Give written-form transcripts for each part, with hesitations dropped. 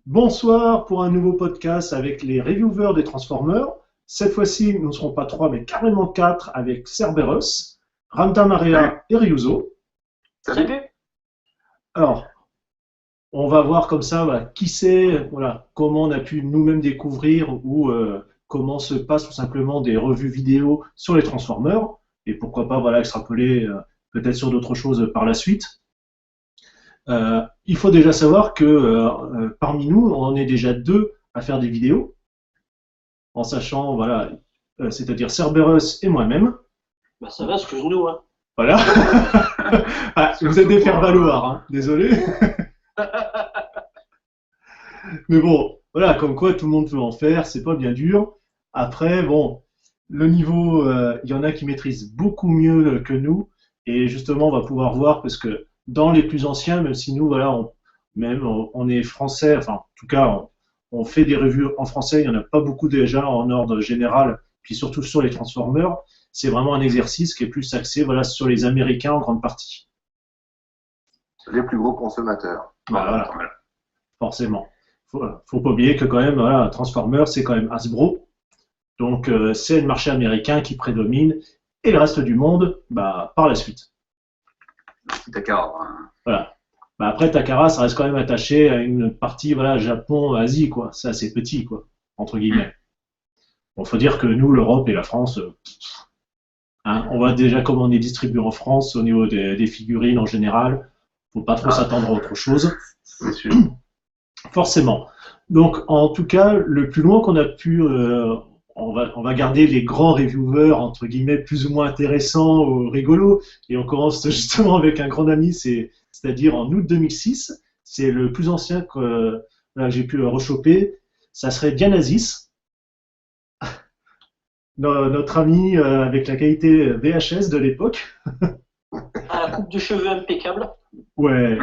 Bonsoir pour un nouveau podcast avec les reviewers des Transformers. Cette fois-ci, nous ne serons pas trois, mais carrément quatre avec Cerberus, Ramta Salut. Marea et Ryuzo. Salut. Salut. Alors, on va voir comme ça qui c'est, voilà, comment on a pu nous-mêmes découvrir ou comment se passent tout simplement des revues vidéo sur les Transformers et pourquoi pas extrapoler peut-être sur d'autres choses par la suite. Il faut déjà savoir que parmi nous, on est déjà deux à faire des vidéos, en sachant, c'est-à-dire Cerberus et moi-même. Bah ça va, excuse-nous, hein. Voilà. Ah, vous êtes des faire-valoir, hein. Désolé. Mais bon, voilà, comme quoi tout le monde peut en faire, c'est pas bien dur. Après, bon, le niveau, il y en a qui maîtrisent beaucoup mieux que nous, et justement, on va pouvoir voir parce que dans les plus anciens, même si nous, on est français, enfin, en tout cas, on fait des revues en français, il n'y en a pas beaucoup déjà en ordre général, puis surtout sur les Transformers, c'est vraiment un exercice qui est plus axé, sur les Américains en grande partie. Les plus gros consommateurs. Voilà, forcément. Faut pas oublier que quand même, Transformers, c'est quand même Hasbro. Donc, c'est le marché américain qui prédomine et le reste du monde, par la suite. D'accord. Voilà. Après, Takara, ça reste quand même attaché à une partie, Japon, Asie, quoi. C'est assez petit, quoi, entre guillemets. Bon, faut dire que nous, l'Europe et la France, on voit déjà comment on est distribué en France au niveau des figurines en général. Faut pas trop s'attendre à autre chose. C'est sûr. Forcément. Donc, en tout cas, le plus loin qu'on a pu, on va garder les grands reviewers, entre guillemets, plus ou moins intéressants ou rigolos. Et on commence justement avec un grand ami, c'est-à-dire en août 2006. C'est le plus ancien que j'ai pu rechoper. Ça serait Dianasis, notre ami avec la qualité VHS de l'époque. À la coupe de cheveux impeccable. Ouais.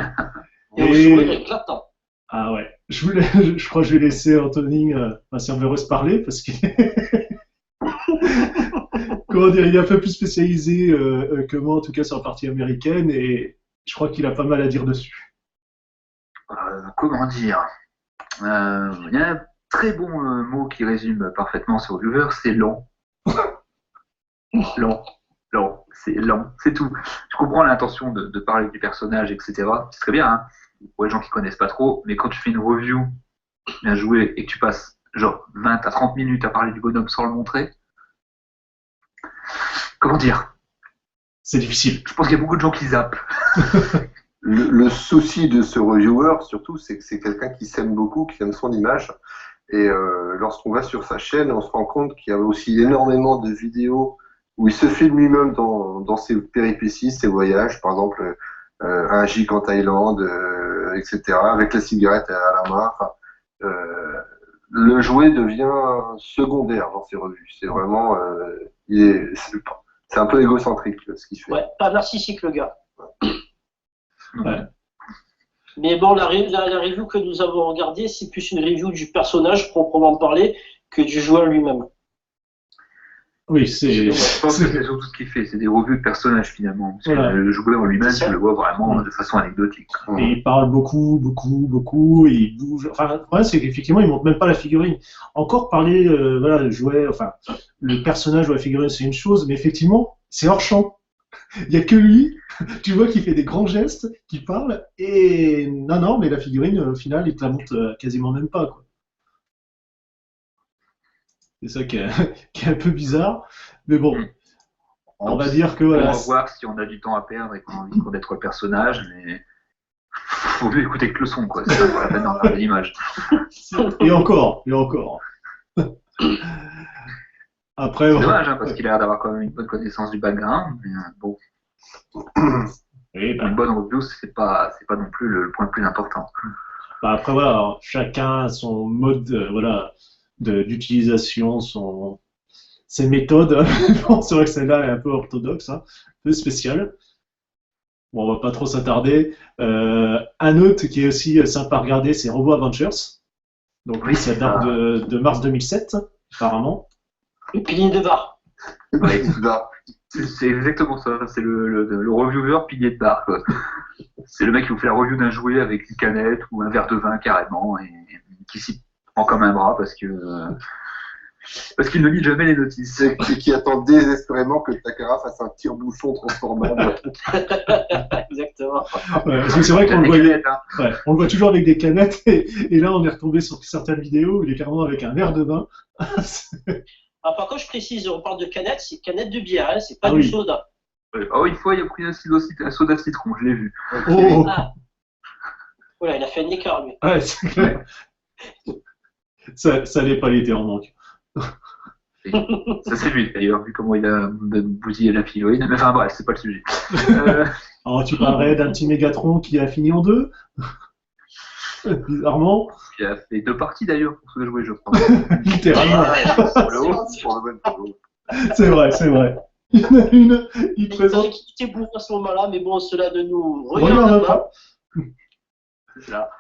Et au sourire éclatant. Ah ouais. Je crois que je vais laisser Anthony, Cerberus parler parce qu'il comment dire, il est un peu plus spécialisé que moi, en tout cas sur la partie américaine, et je crois qu'il a pas mal à dire dessus. Comment dire Il y a un très bon mot qui résume parfaitement ce reviewer, c'est lent. Lent. Lent. C'est lent. C'est tout. Je comprends l'intention de parler du personnage, etc. C'est très bien, hein, pour les gens qui connaissent pas trop, mais quand tu fais une review bien joué et que tu passes genre 20 à 30 minutes à parler du bonhomme sans le montrer, comment dire C'est difficile. Je pense qu'il y a beaucoup de gens qui zappent. Le souci de ce reviewer, surtout, c'est que c'est quelqu'un qui s'aime beaucoup, qui aime son image. Et lorsqu'on va sur sa chaîne, on se rend compte qu'il y a aussi énormément de vidéos où il se filme lui-même dans ses péripéties, ses voyages, par exemple un gîte en Thaïlande, etc., avec la cigarette à la main. Enfin, le jouet devient secondaire dans ses revues. C'est vraiment, c'est un peu égocentrique ce qu'il fait. Ouais, pas narcissique le gars. Ouais. Mais bon, la review que nous avons regardée, c'est plus une review du personnage proprement parlé que du joueur lui-même. Oui, c'est. Je pense que c'est surtout ce qu'il fait, c'est des revues de personnages finalement. Parce Voilà. que le joueur en lui-même, C'est ça. tu le vois vraiment de façon anecdotique. Et il parle beaucoup, beaucoup, beaucoup, et il bouge. Enfin, ouais, c'est qu'effectivement, il montre même pas la figurine. Encore parler, jouet, enfin, le personnage ou la figurine, c'est une chose, mais effectivement, c'est hors champ. Il y a que lui, tu vois, qui fait des grands gestes, qui parle, et non, mais la figurine, au final, il te la montre quasiment même pas, quoi. C'est ça qui est, qui est un peu bizarre, mais bon, on va dire que On voilà. va voir si on a du temps à perdre et qu'on a envie de connaître le personnage, mais faut mieux écouter que le son, quoi. C'est pas la peine d'en regarder l'image. Et encore, et encore. Après, C'est dommage, hein, parce qu'il a l'air d'avoir quand même une bonne connaissance du background, mais bon, oui, une bonne review, c'est pas non plus le point le plus important. après voilà, alors, chacun a son mode, d'utilisation, ses méthodes. Bon, c'est vrai que celle-là est un peu orthodoxe, hein, un peu spéciale. Bon, on va pas trop s'attarder. Un autre qui est aussi sympa à regarder, c'est Robo Adventures. Donc Oui, lui, ça c'est date ça. de mars 2007, apparemment. Et pilier de bar. Ouais, Là, c'est exactement ça, c'est le reviewer pilier de bar, quoi. C'est le mec qui vous fait la review d'un jouet avec une canette ou un verre de vin carrément, et qui s'y prend comme un bras parce qu'il ne lit jamais les notices. Et qui attend désespérément que Takara fasse un tire-bouchon transformable. Exactement. Ouais, parce que c'est vrai qu'on le Des voyait, canettes, hein. ouais, on le voit toujours avec des canettes, et là on est retombé sur certaines vidéos où il est carrément avec un verre de vin. Ah, par contre, je précise, on parle de canettes, c'est canette de bière, hein, c'est pas Ah du oui. soda. Oh, une fois, il a pris un soda citron, je l'ai vu. Oh, Ah. Voilà, il a fait un écart, lui. ouais, c'est clair. Ça n'est pas l'été en manque. Ça, c'est lui, d'ailleurs, vu comment il a bousillé la figurine. Mais enfin, bref, c'est pas le sujet. Alors tu parlerais d'un petit Mégatron qui a fini en deux, bizarrement, Il a fait 2 parties, d'ailleurs, pour se jouer, je crois. littéralement. Pour le haut, pour le bon photo. C'est vrai, c'est vrai. Il y en a une, il Il fallait présente. qu'il était bourré à ce moment-là, mais bon, cela ne nous Regarde regarde pas. pas. C'est ça.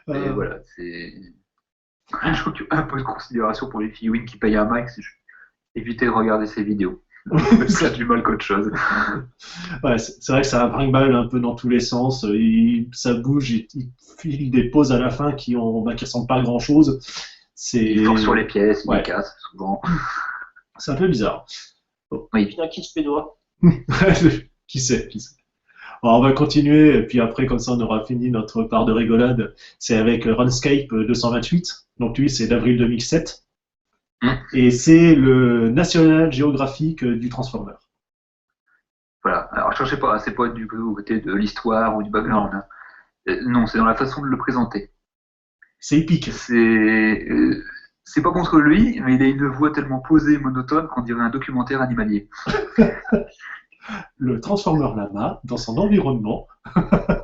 Et Euh, voilà, c'est. Je trouve un peu de considération pour les figurines qui payent un max, c'est éviter de regarder ces vidéos. Ça a du mal qu'autre chose. Ouais, c'est vrai que ça brinque-balle un peu dans tous les sens. Ça bouge, il file des pauses à la fin qui ressemblent pas à grand-chose. Il force sur les pièces, il Ouais. les casse, souvent. C'est un peu bizarre. Oui. Putain, qui se fait doigt. Qui sait, qui sait. Alors, on va continuer, et puis après, comme ça, on aura fini notre part de rigolade. C'est avec Runescape 228. Donc, lui, c'est d'avril 2007. Et c'est le National Geographic du Transformer. Voilà. Alors, cherchez pas, c'est pas du côté de l'histoire ou du background. Hein. Non, c'est dans la façon de le présenter. C'est épique. C'est pas contre lui, mais il a une voix tellement posée et monotone qu'on dirait un documentaire animalier. Le Transformer Lama, dans son environnement.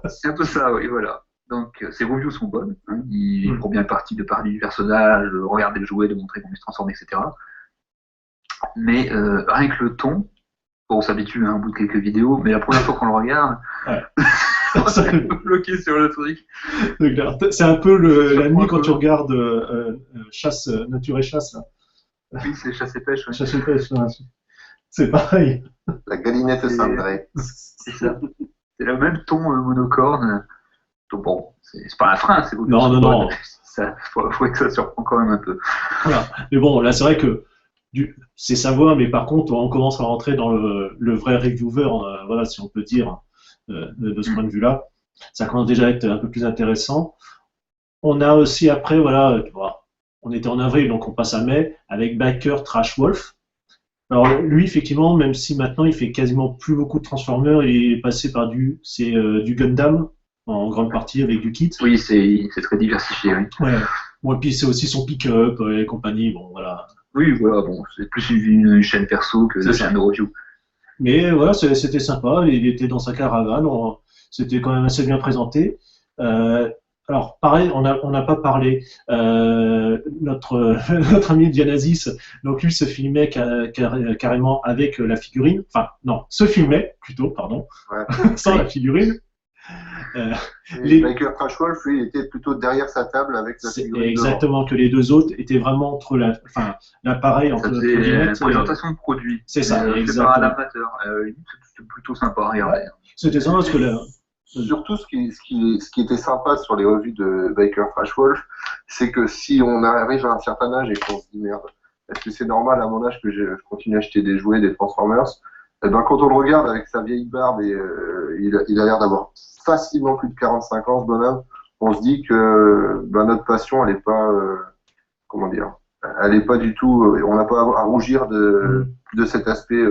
C'est un peu ça, oui, voilà. Donc, ces reviews sont bonnes. Hein. Il prend bien parti de parler du personnage, de regarder le jouet, de montrer comment il se transforme, etc. Mais rien que le ton, bon, on s'habitue hein, au bout de quelques vidéos, mais la première fois qu'on le regarde, Ouais. on est un peu bloqué sur le truc. C'est clair. C'est un peu la nuit quand tu regardes chasse, nature et chasse. Là. Oui, c'est chasse et pêche. Ouais. Chasse et pêche, là. C'est pareil. La galinette C'est- cendrée. C'est ça. C'est le même ton monocorde. Donc bon, c'est pas un frein, c'est beaucoup. Non, non, non. Ça, faut que ça surprend quand même un peu. Voilà. Mais bon, là, c'est vrai que c'est sa voix, mais par contre, on commence à rentrer dans le vrai reviewer, voilà, si on peut dire, de ce point de vue-là. Ça commence déjà à être un peu plus intéressant. On a aussi après, voilà, on était en avril, donc on passe à mai, avec Biker Trash Wolf. Alors lui, effectivement, même si maintenant il fait quasiment plus beaucoup de Transformers, il est passé par du Gundam, en grande partie avec du kit. Oui, c'est très diversifié. Oui, Ouais. Bon, et puis c'est aussi son pick-up et compagnie, bon voilà. oui voilà, bon, c'est plus une chaîne perso que C'est une ça. chaîne de review. Mais voilà, c'était sympa, il était dans sa caravane, c'était quand même assez bien présenté. Alors pareil, on n'a pas parlé, notre ami Dianasis, donc lui se filmait carrément avec la figurine, enfin non, se filmait plutôt, pardon, Ouais. sans la figurine. Et Les- Biker Trash Wolf, lui, il était plutôt derrière sa table avec sa C'est figurine devant. exactement que les deux autres étaient vraiment entre l'appareil entre Ça faisait une guillemets, présentation de produit. C'est ça, fait par exactement. un amateur. C'était plutôt sympa à regarder. C'était ça parce que là, Surtout, ce qui était sympa sur les revues de Biker Trash Wolf, c'est que si on arrive à un certain âge et qu'on se dit merde, est-ce que c'est normal à mon âge que je continue à acheter des jouets, des Transformers? Eh ben, quand on le regarde avec sa vieille barbe et il a l'air d'avoir facilement plus de 45 ans, ce bonhomme, on se dit que notre passion, elle est pas, comment dire, elle est pas du tout, on n'a pas à rougir de cet aspect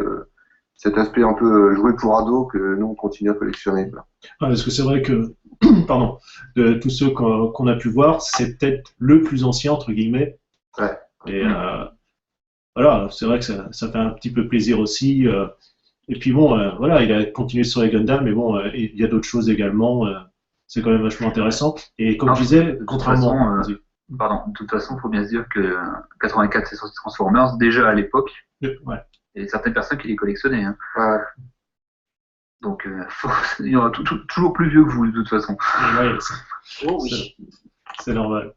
un peu jouet pour ado que nous on continue à collectionner. Quoi. parce que c'est vrai que, pardon, de tous ceux qu'on a pu voir, c'est peut-être le plus ancien, entre guillemets. Ouais. Et voilà, c'est vrai que ça fait un petit peu plaisir aussi. Et puis bon, voilà, il a continué sur les Gundam, mais bon, il y a d'autres choses également. C'est quand même vachement intéressant. Et comme Non, je disais, de toute contrairement. façon, Vas-y. Pardon, de toute façon, il faut bien se dire que 84 c'est sorti Transformers, déjà à l'époque, Ouais. il y a certaines personnes qui les collectionnaient. Hein. Ouais. Donc, il y aura toujours plus vieux que vous, de toute façon. Et ouais, Oh oui. c'est normal.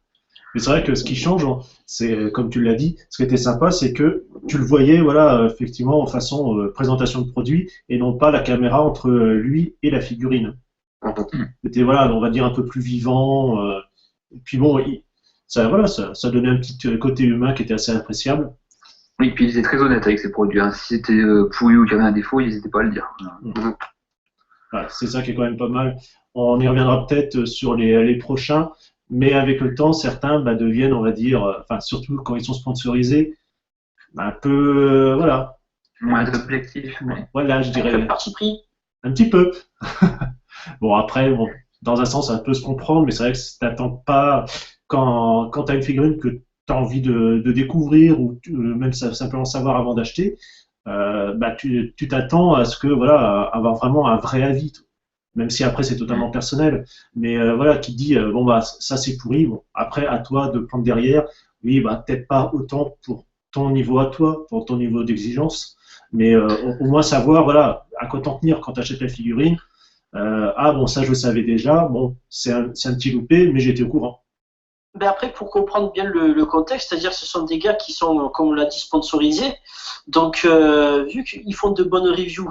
Mais c'est vrai que ce qui change, c'est comme tu l'as dit, ce qui était sympa, c'est que tu le voyais, voilà, effectivement, en façon présentation de produit, et non pas la caméra entre lui et la figurine. C'était, voilà, on va dire un peu plus vivant. Et puis bon, ça, voilà, ça donnait un petit côté humain qui était assez appréciable. Oui, puis ils étaient très honnêtes avec ces produits, hein. Si c'était pourri ou qu'il y avait un défaut, ils n'hésitaient pas à le dire. Voilà, c'est ça qui est quand même pas mal. On y reviendra peut-être sur les prochains, mais avec le temps, certains deviennent, on va dire, enfin surtout quand ils sont sponsorisés, un peu, voilà, Moins d'objectifs. voilà, je Avec le dirais parti pris. un petit peu. Bon, après, bon, dans un sens, ça peut se comprendre, mais c'est vrai que si t'attends pas, quand tu as une figurine que tu as envie de découvrir ou même simplement savoir avant d'acheter, tu t'attends à ce que, voilà, à avoir vraiment un vrai avis, même si après c'est totalement personnel, mais voilà, qui dit, bon, bah, ça c'est pourri, bon, après, à toi de prendre derrière, oui, bah, peut-être pas autant pour ton niveau à toi, pour ton niveau d'exigence, mais au moins savoir, voilà, à quoi t'en tenir quand tu achètes la figurine. Ah bon, ça je le savais déjà, bon, c'est un petit loupé, mais j'étais au courant. Ben après, pour comprendre bien le contexte, c'est-à-dire que ce sont des gars qui sont, comme on l'a dit, sponsorisés. Donc, vu qu'ils font de bonnes reviews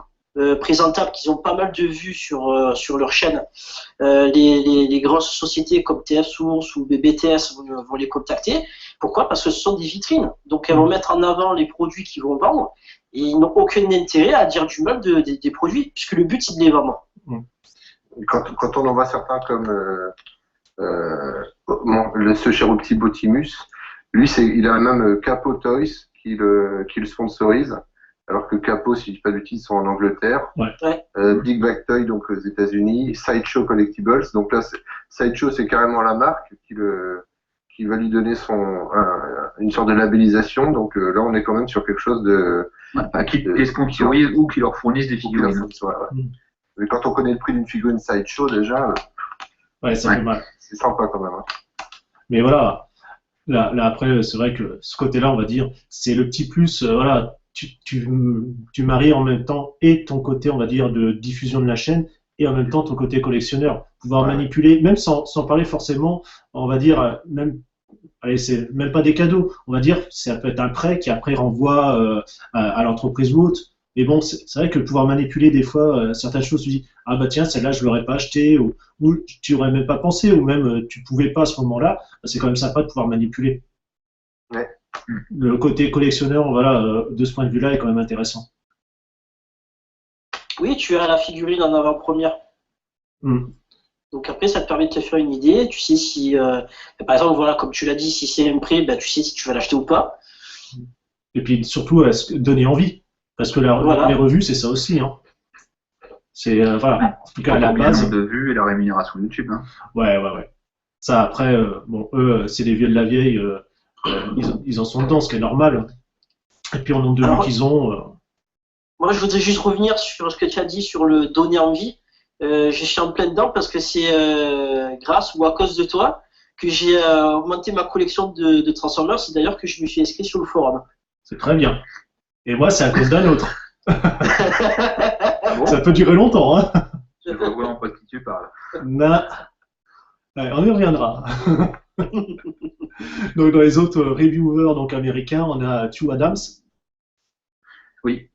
présentables, qu'ils ont pas mal de vues sur leur chaîne, les grosses sociétés comme TF Source ou BBTS vont les contacter. Pourquoi? Parce que ce sont des vitrines. Donc, elles vont mettre en avant les produits qu'ils vont vendre et ils n'ont aucun intérêt à dire du mal des produits, puisque le but, c'est de les vendre. Quand on en voit certains comme ce cher petit Botimus, lui, il a même Capo Toys qui le sponsorise, alors que Capo, si je dis pas de bêtises, sont en Angleterre. Ouais. Big Back Toy, donc aux États-Unis. Sideshow Collectibles, donc là, Sideshow, c'est carrément la marque qui va lui donner une sorte de labellisation. Donc là, on est quand même sur quelque chose de. Qui les sponsorisent ou qui leur fournissent des figurines. Mais quand on connaît le prix d'une figurine Sideshow, déjà, Ouais, ça fait mal. c'est sympa quand même. Mais voilà, là après, c'est vrai que ce côté-là, on va dire, c'est le petit plus, voilà, tu maries en même temps et ton côté, on va dire, de diffusion de la chaîne et en même temps ton côté collectionneur. Pouvoir manipuler, même sans parler forcément, on va dire, même, allez, c'est même pas des cadeaux, on va dire, ça peut être un prêt qui après renvoie à l'entreprise ou autre. Mais bon, c'est vrai que pouvoir manipuler des fois certaines choses, tu dis, ah bah tiens, celle-là, je l'aurais pas acheté, ou tu aurais même pas pensé, ou même tu pouvais pas à ce moment-là, c'est quand même sympa de pouvoir manipuler. Ouais. Le côté collectionneur, voilà, de ce point de vue-là, est quand même intéressant. Oui, tu as la figurine en avant-première. Donc après, ça te permet de te faire une idée. Tu sais si, par exemple, voilà, comme tu l'as dit, si c'est un prix, tu sais si tu vas l'acheter ou pas. Et puis surtout, donner envie. Parce que les revues, c'est ça aussi. Hein. C'est, voilà, en tout cas, à la base. De vues et la rémunération YouTube. Hein. Ouais. Ça, après, bon, eux, c'est les vieux de la vieille. Ils en sont dedans, ce qui est normal. Et puis, en nombre de vues qu'ils ont. Moi, je voudrais juste revenir sur ce que tu as dit sur le donner envie. Je suis en plein dedans parce que c'est grâce ou à cause de toi que j'ai augmenté ma collection de Transformers. C'est d'ailleurs que je me suis inscrit sur le forum. C'est très bien. Et moi, c'est à cause d'un autre. Bon. Ça peut durer longtemps. Hein. Je vois vraiment pas de qui tu parles. Ouais, on y reviendra. Donc, dans les autres reviewers donc, américains, on a Stu Adams. Oui.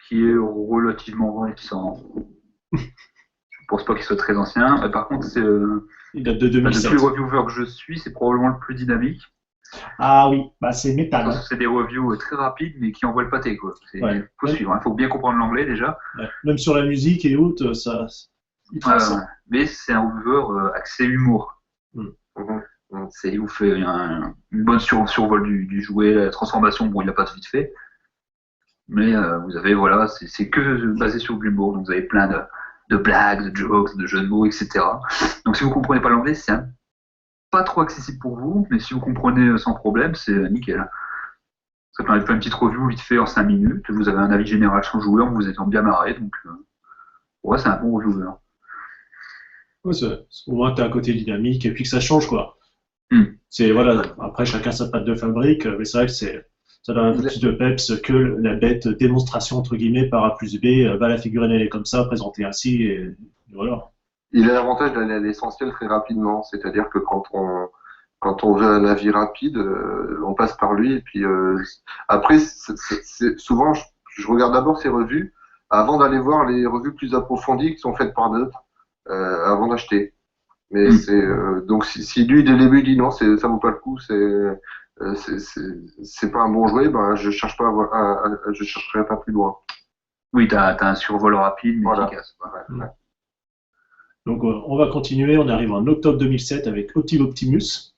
Qui est relativement récent. Je pense pas qu'il soit très ancien. Par contre, c'est il date de 2007. Depuis le reviewer que je suis, c'est probablement le plus dynamique. Ah oui, c'est métal. Parce que c'est des reviews très rapides, mais qui envoient le pâté, quoi. Faut suivre. Il faut bien comprendre l'anglais déjà. Ouais. Même sur la musique et autres, ça. Mais c'est un reviewer axé humour. Il vous fait une bonne survol du jouet, la transformation. Bon, il n'a pas de vite fait. Mais vous avez, voilà, c'est que basé sur l'humour. Donc vous avez plein de blagues, de jokes, de jeux de mots, etc. Donc si vous comprenez pas l'anglais, c'est pas trop accessible pour vous, mais si vous comprenez sans problème, c'est nickel. Ça permet de faire une petite review vite fait en 5 minutes. Vous avez un avis général sur le joueur, vous êtes bien marré. Donc c'est un bon reviewer. Ouais, au moins tu as un côté dynamique et puis que ça change quoi. C'est voilà, après chacun sa patte de fabrique, mais c'est vrai que ça donne un peu plus de peps que la bête démonstration entre guillemets par A plus B, la figurine elle est comme ça, présentée ainsi, et voilà. Il a l'avantage d'aller à l'essentiel très rapidement, c'est-à-dire que quand on veut un avis rapide, on passe par lui, et puis après, souvent, je regarde d'abord ses revues, avant d'aller voir les revues plus approfondies qui sont faites par d'autres. avant d'acheter. Mais Mm. donc si lui dès le début dit non, ça vaut pas le coup, c'est pas un bon jouet, ben je cherche pas je chercherai pas plus loin. Oui, t'as un survol rapide mais Voilà. efficace, quoi. Ouais, ouais. Donc on va continuer, on arrive en octobre 2007 avec Optimus.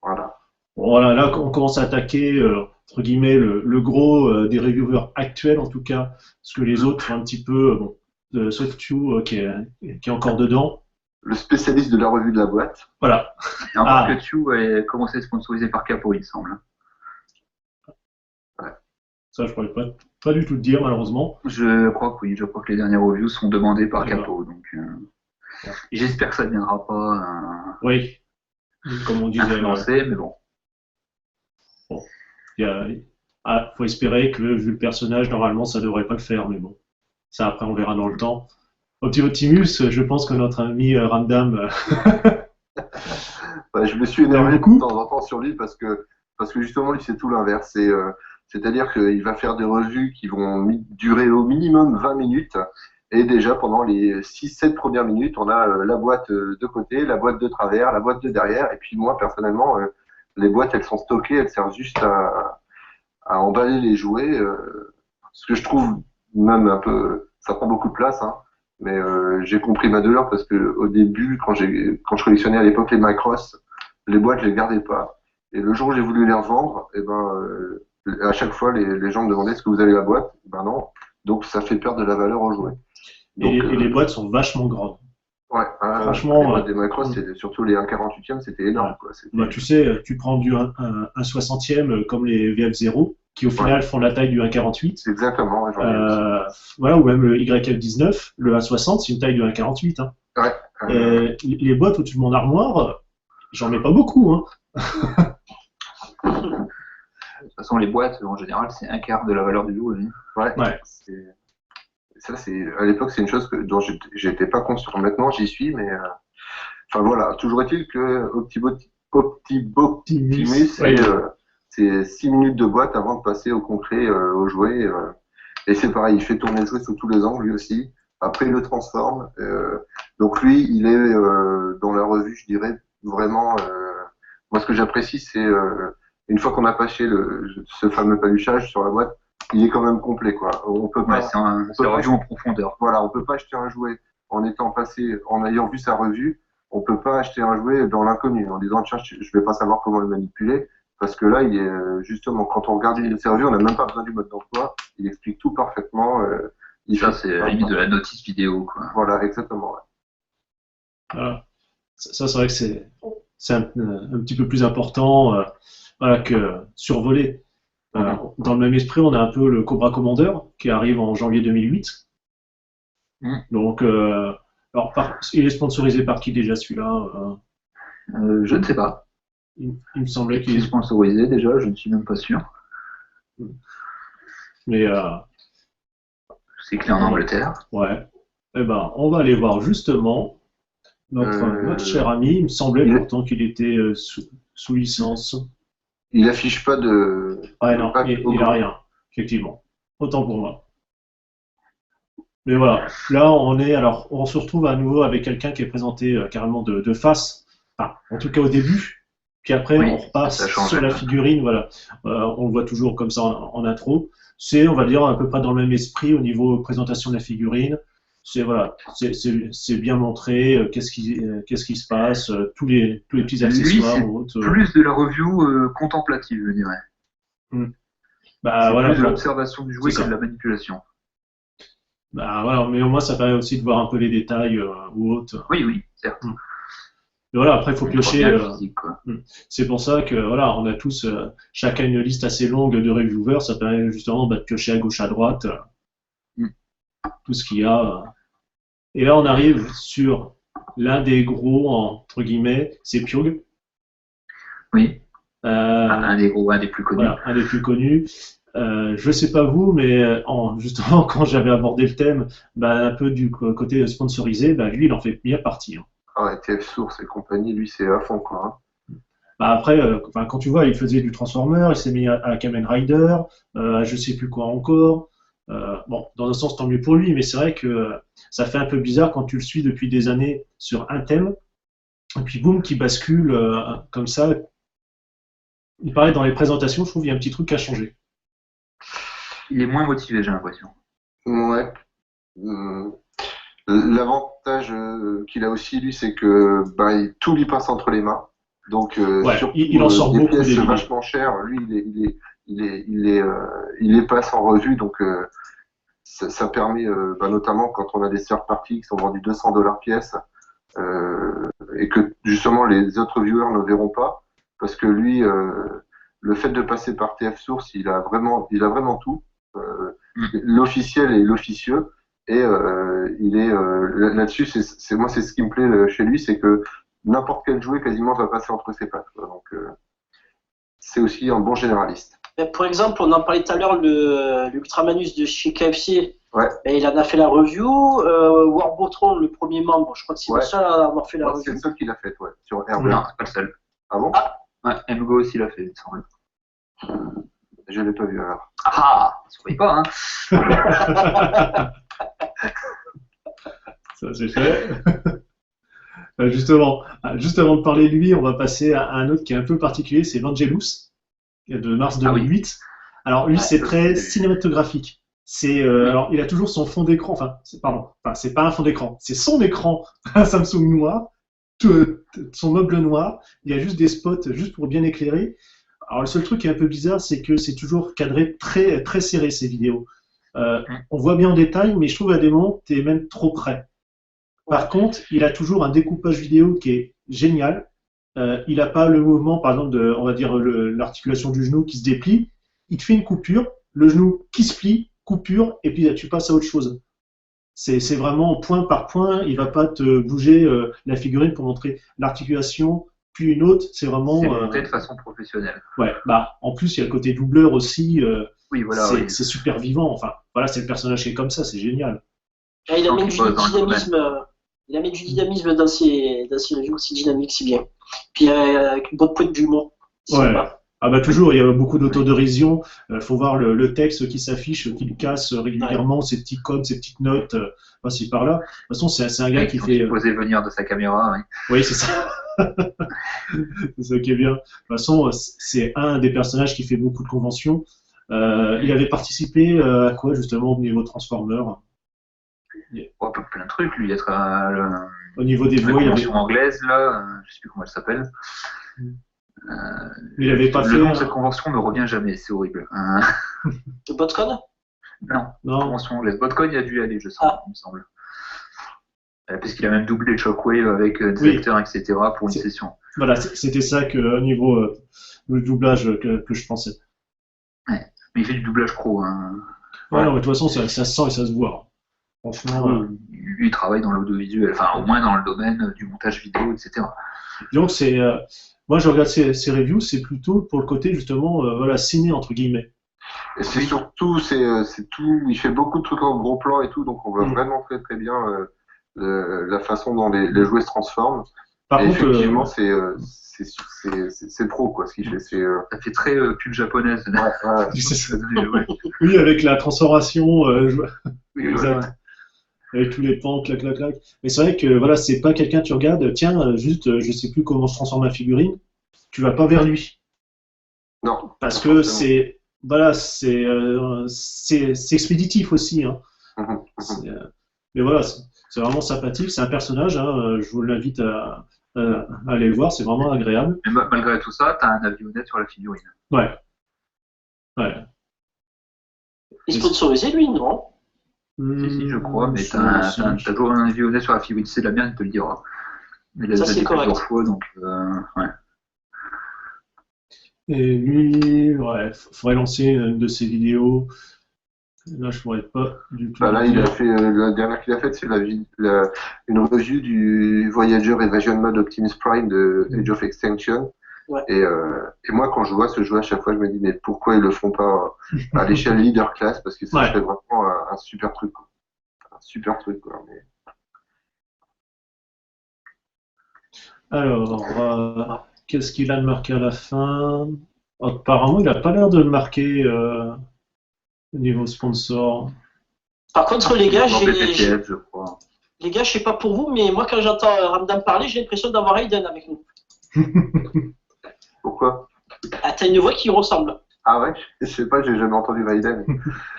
Voilà. Bon, voilà, là on commence à attaquer entre guillemets le gros des reviewers actuels en tout cas, parce que les autres sont un petit peu bon, Softu qui est encore dedans. Le spécialiste de la revue de la boîte. Voilà. Et encore Ah. que Chew est commencé à être sponsorisé par Capo, il me semble. Ça je pourrais pas du tout te dire malheureusement. Je crois que oui, je crois que les dernières reviews sont demandées par D'accord. Capo, donc j'espère que ça ne viendra pas Oui, comme on disait. influencer, mais bon. Faut espérer que vu le personnage, normalement ça devrait pas le faire, mais bon. Ça après on verra dans le temps. Optimus, je pense que notre ami Ramdam. Je me suis énervé beaucoup. de temps en temps sur lui parce que justement lui c'est tout l'inverse. C'est-à-dire qu'il va faire des revues qui vont durer au minimum 20 minutes. Et déjà pendant les 6-7 premières minutes, on a la boîte de côté, la boîte de travers, la boîte de derrière. Et puis moi personnellement, les boîtes elles sont stockées, elles servent juste à emballer les jouets. Ce que je trouve même un peu, ça prend beaucoup de place, hein. Mais j'ai compris ma douleur parce que au début, quand je collectionnais à l'époque les Macross, les boîtes je les gardais pas. Et le jour où j'ai voulu les revendre, et à chaque fois les gens me demandaient est-ce que vous avez la boîte? Ben non. Donc ça fait perdre de la valeur aux jouets. Donc, Et les boîtes sont vachement grandes. Ouais, franchement, les boîtes des Macross, surtout les 1/48e, c'était énorme, quoi. Bah, tu sais, tu prends du 1/60e comme les VF0 qui au final font la taille du 1/48. Exactement, ouais, j'en ai aussi. Voilà, ou même le YF19, le 1/60, c'est une taille de 1/48. Hein. Ouais. Les boîtes au-dessus de mon armoire, j'en ai pas beaucoup. Hein. De toute façon, les boîtes, en général, c'est un quart de la valeur du jouet. Ouais. Ça, à l'époque, c'est une chose dont j'étais pas conscient. Maintenant, j'y suis, mais enfin voilà. Toujours est-il que Optimus, c'est 6 minutes de boîte avant de passer au concret, au jouet. Et c'est pareil, il fait tourner le jouet sous tous les angles, lui aussi. Après, il le transforme. Donc lui, il est dans la revue, je dirais, vraiment. Moi, ce que j'apprécie, c'est une fois qu'on a passé ce fameux paluchage sur la boîte, il est quand même complet, quoi. On peut pas. C'est un revue en profondeur. Voilà, on peut pas acheter un jouet en ayant vu sa revue. On peut pas acheter un jouet dans l'inconnu en disant tiens, je vais pas savoir comment le manipuler, parce que là, il est justement quand on regarde ses revues, on n'a même pas besoin du mode d'emploi. Il explique tout parfaitement. Ça, c'est à la limite de la notice vidéo, quoi. Voilà, exactement. Ouais. Voilà. Ça, c'est vrai que c'est un petit peu plus important voilà, que survoler. Dans le même esprit, on a un peu le Cobra Commander qui arrive en janvier 2008. Donc, alors, il est sponsorisé par qui déjà celui-là Je ne sais pas. Il me semblait qu'il est sponsorisé déjà, je ne suis même pas sûr. Mais c'est qu'il est en Angleterre. Ouais. Eh ben, on va aller voir justement notre cher ami. Il me semblait pourtant qu'il était sous licence. Il affiche pas de. Ouais, non, il a rien, effectivement. Autant pour moi. Mais voilà, là on se retrouve à nouveau avec quelqu'un qui est présenté carrément de face, enfin, en tout cas au début, puis après on repasse sur la figurine, voilà. On le voit toujours comme ça en intro. C'est, on va dire, à peu près dans le même esprit au niveau présentation de la figurine. C'est voilà, c'est bien montré, qu'est-ce qui se passe, tous les petits accessoires. Lui, plus de la review contemplative, je dirais. Bah, voilà, plus de l'observation du jouet que de la manipulation. Bah voilà, mais au moins ça permet aussi de voir un peu les détails ou autres. Oui, certes. Mais voilà, après il faut piocher. Physique, c'est pour ça que voilà, on a tous chacun une liste assez longue de reviewers, ça permet justement de piocher à gauche à droite tout ce qu'il y a. Et là on arrive sur l'un des gros entre guillemets, c'est Pyog. Oui. Un des gros, un des plus connus. Voilà, un des plus connus. Je sais pas vous, mais justement quand j'avais abordé le thème, un peu du côté sponsorisé, lui il en fait bien partie. Hein. Ah, TF Source et compagnie, lui c'est à fond quoi. Hein. Après, quand tu vois, il faisait du Transformer, il s'est mis à Kamen Rider, à je sais plus quoi encore. Bon, dans un sens, tant mieux pour lui, mais c'est vrai que ça fait un peu bizarre quand tu le suis depuis des années sur un thème, et puis boum, qui bascule comme ça. Il paraît dans les présentations, je trouve qu'il y a un petit truc qui a changé. Il est moins motivé, j'ai l'impression. Ouais. Hum, L'avantage qu'il a aussi, lui, c'est que tout lui passe entre les mains. Donc, Ouais, surtout il en sort des beaucoup pièces des vidéos. vachement chères, lui, il les passe en revue. Donc, ça permet, notamment quand on a des third parties qui sont vendus 200 $ pièce, et que justement les autres viewers ne verront pas, parce que lui, le fait de passer par TF Source, il a vraiment tout, l'officiel et l'officieux, et il est là-dessus. Moi, c'est ce qui me plaît chez lui, c'est que n'importe quel jouet quasiment va passer entre ses pattes, quoi. Donc, c'est aussi un bon généraliste. Mais pour exemple, on en parlait tout à l'heure, le Ultramanus de chez KFC, Ouais. ben, il en a fait la review. Warbotron, le premier membre, je crois que c'est le seul à avoir fait la C'est review. le seul qui l'a fait, ouais, sur Non, Herbert. c'est pas le seul. Ah bon? Ouais, MGO aussi l'a fait, il me semble. Je l'ai pas vu alors. Ah, ça ne pas, hein. Ça, c'est fait. Justement, juste avant de parler de lui, on va passer à un autre qui est un peu particulier, c'est Vangelis, de mars 2008. Alors lui, c'est très cinématographique. Alors, il a toujours son fond d'écran, c'est pas un fond d'écran, c'est son écran, un Samsung noir, son meuble noir. Il y a juste des spots juste pour bien éclairer. Alors le seul truc qui est un peu bizarre, c'est que c'est toujours cadré très très serré ces vidéos. On voit bien en détail, mais je trouve à des moments t'es même trop près. Par contre, il a toujours un découpage vidéo qui est génial. Il n'a pas le mouvement, par exemple, on va dire l'articulation du genou qui se déplie. Il te fait une coupure, le genou qui se plie, coupure, et puis tu passes à autre chose. C'est vraiment point par point. Il va pas te bouger la figurine pour montrer l'articulation, puis une autre. C'est vraiment. C'est monté de façon professionnelle. Ouais. En plus, il y a le côté doubleur aussi. Oui, voilà. C'est super vivant. Enfin, voilà, c'est le personnage qui est comme ça. C'est génial. Il amène du dynamisme. Il amène du dynamisme dans ses reviews, c'est dynamique, c'est bien. Puis avec une bonne pointe d'humour. Ouais. Ah toujours, il y a beaucoup d'autodérision. Faut voir le texte qui s'affiche, qui casse régulièrement, ses petits codes, ses petites notes, par-ci par-là. De toute façon, c'est un gars qui fait. Supposé venir de sa caméra, oui. Oui, c'est ça. C'est ça qui est bien. De toute façon, c'est un des personnages qui fait beaucoup de conventions. Il avait participé à quoi justement au niveau Transformer? Plein de trucs, lui, être au niveau des voix, la convention anglaise, là, je sais plus comment elle s'appelle. Il avait pas le fait. nom de cette convention ne revient jamais, c'est horrible. De Botcon? Non, convention anglaise. Botcon, il a dû y aller, je sais, il me semble. Parce qu'il a même doublé Shockwave avec des acteurs, etc. pour une session. Voilà, c'était ça au niveau du doublage que je pensais. Ouais, mais il fait du doublage pro. Ouais, non, mais de toute façon, ça se sent et ça se voit. Franchement, lui, il travaille dans l'audiovisuel, enfin au moins dans le domaine du montage vidéo, etc. Donc moi je regarde ses reviews, c'est plutôt pour le côté justement ciné entre guillemets. Et c'est surtout, c'est tout. Il fait beaucoup de trucs en gros plan et tout, donc on voit vraiment très très bien la façon dont les jouets se transforment. Par contre, effectivement, c'est pro quoi ce qu'il fait. Ça fait très pub japonaise. Ouais. Oui, avec la transformation. Avec tous les pans, clac, clac, clac. Mais c'est vrai que voilà, c'est pas quelqu'un tu regardes, tiens, juste, je sais plus comment se transforme ma figurine, tu vas pas vers lui. Non. Parce que c'est expéditif aussi. Hein. Mais voilà, c'est vraiment sympathique, c'est un personnage, hein, je vous l'invite à aller le voir, c'est vraiment agréable. Mais malgré tout ça, tu as un avis honnête sur la figurine. Ouais. Il est sponsorisé, lui, non? Si, je crois, mais t'as toujours un avis honnête sur la figurine, c'est la mienne, il te le dira. Il ça, c'est correct. Plusieurs fois, donc ouais. Et lui, faudrait lancer une de ses vidéos. Là, je pourrais pas du tout. Là, il a fait la dernière qu'il a faite, c'est une review du Voyager Evasion Mode Optimus Prime de Age of Extinction. Ouais. Et moi, quand je vois ce jeu à chaque fois, je me dis, mais pourquoi ils le font pas à l'échelle leader class? Parce que ça serait vraiment un super truc. Un super truc, quoi. Mais... Alors, qu'est-ce qu'il a de marqué à la fin? Apparemment, il n'a pas l'air de le marquer. au niveau sponsor. Par contre, les gars, Dans BPTF, je crois. les gars, je sais pas pour vous, mais moi, quand j'entends Ramdan parler, j'ai l'impression d'avoir Aiden avec nous. Pourquoi? Ah, t'as une voix qui ressemble. Ah ouais? Je sais pas, j'ai jamais entendu Raiden.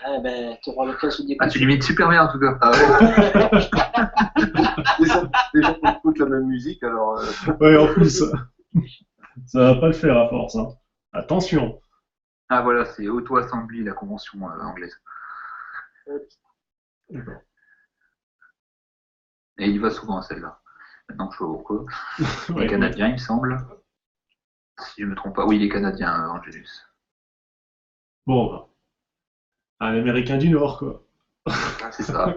Ah, ben, tu auras l'occasion Ah, d'écouter. tu l'imites super bien en tout cas. Ah ouais? Déjà qu'on écoute la même musique, alors. Ouais, en plus, ça va pas le faire à force. Hein. Attention. Ah voilà, c'est Auto Assembly, la convention anglaise. D'accord. Et il va souvent à celle-là. Maintenant, je vois pourquoi. Il est Ouais, canadien, il me semble. Si je me trompe pas. Oui, il est canadien, Angelus. bon, bah, un Américain du Nord, quoi. C'est ça.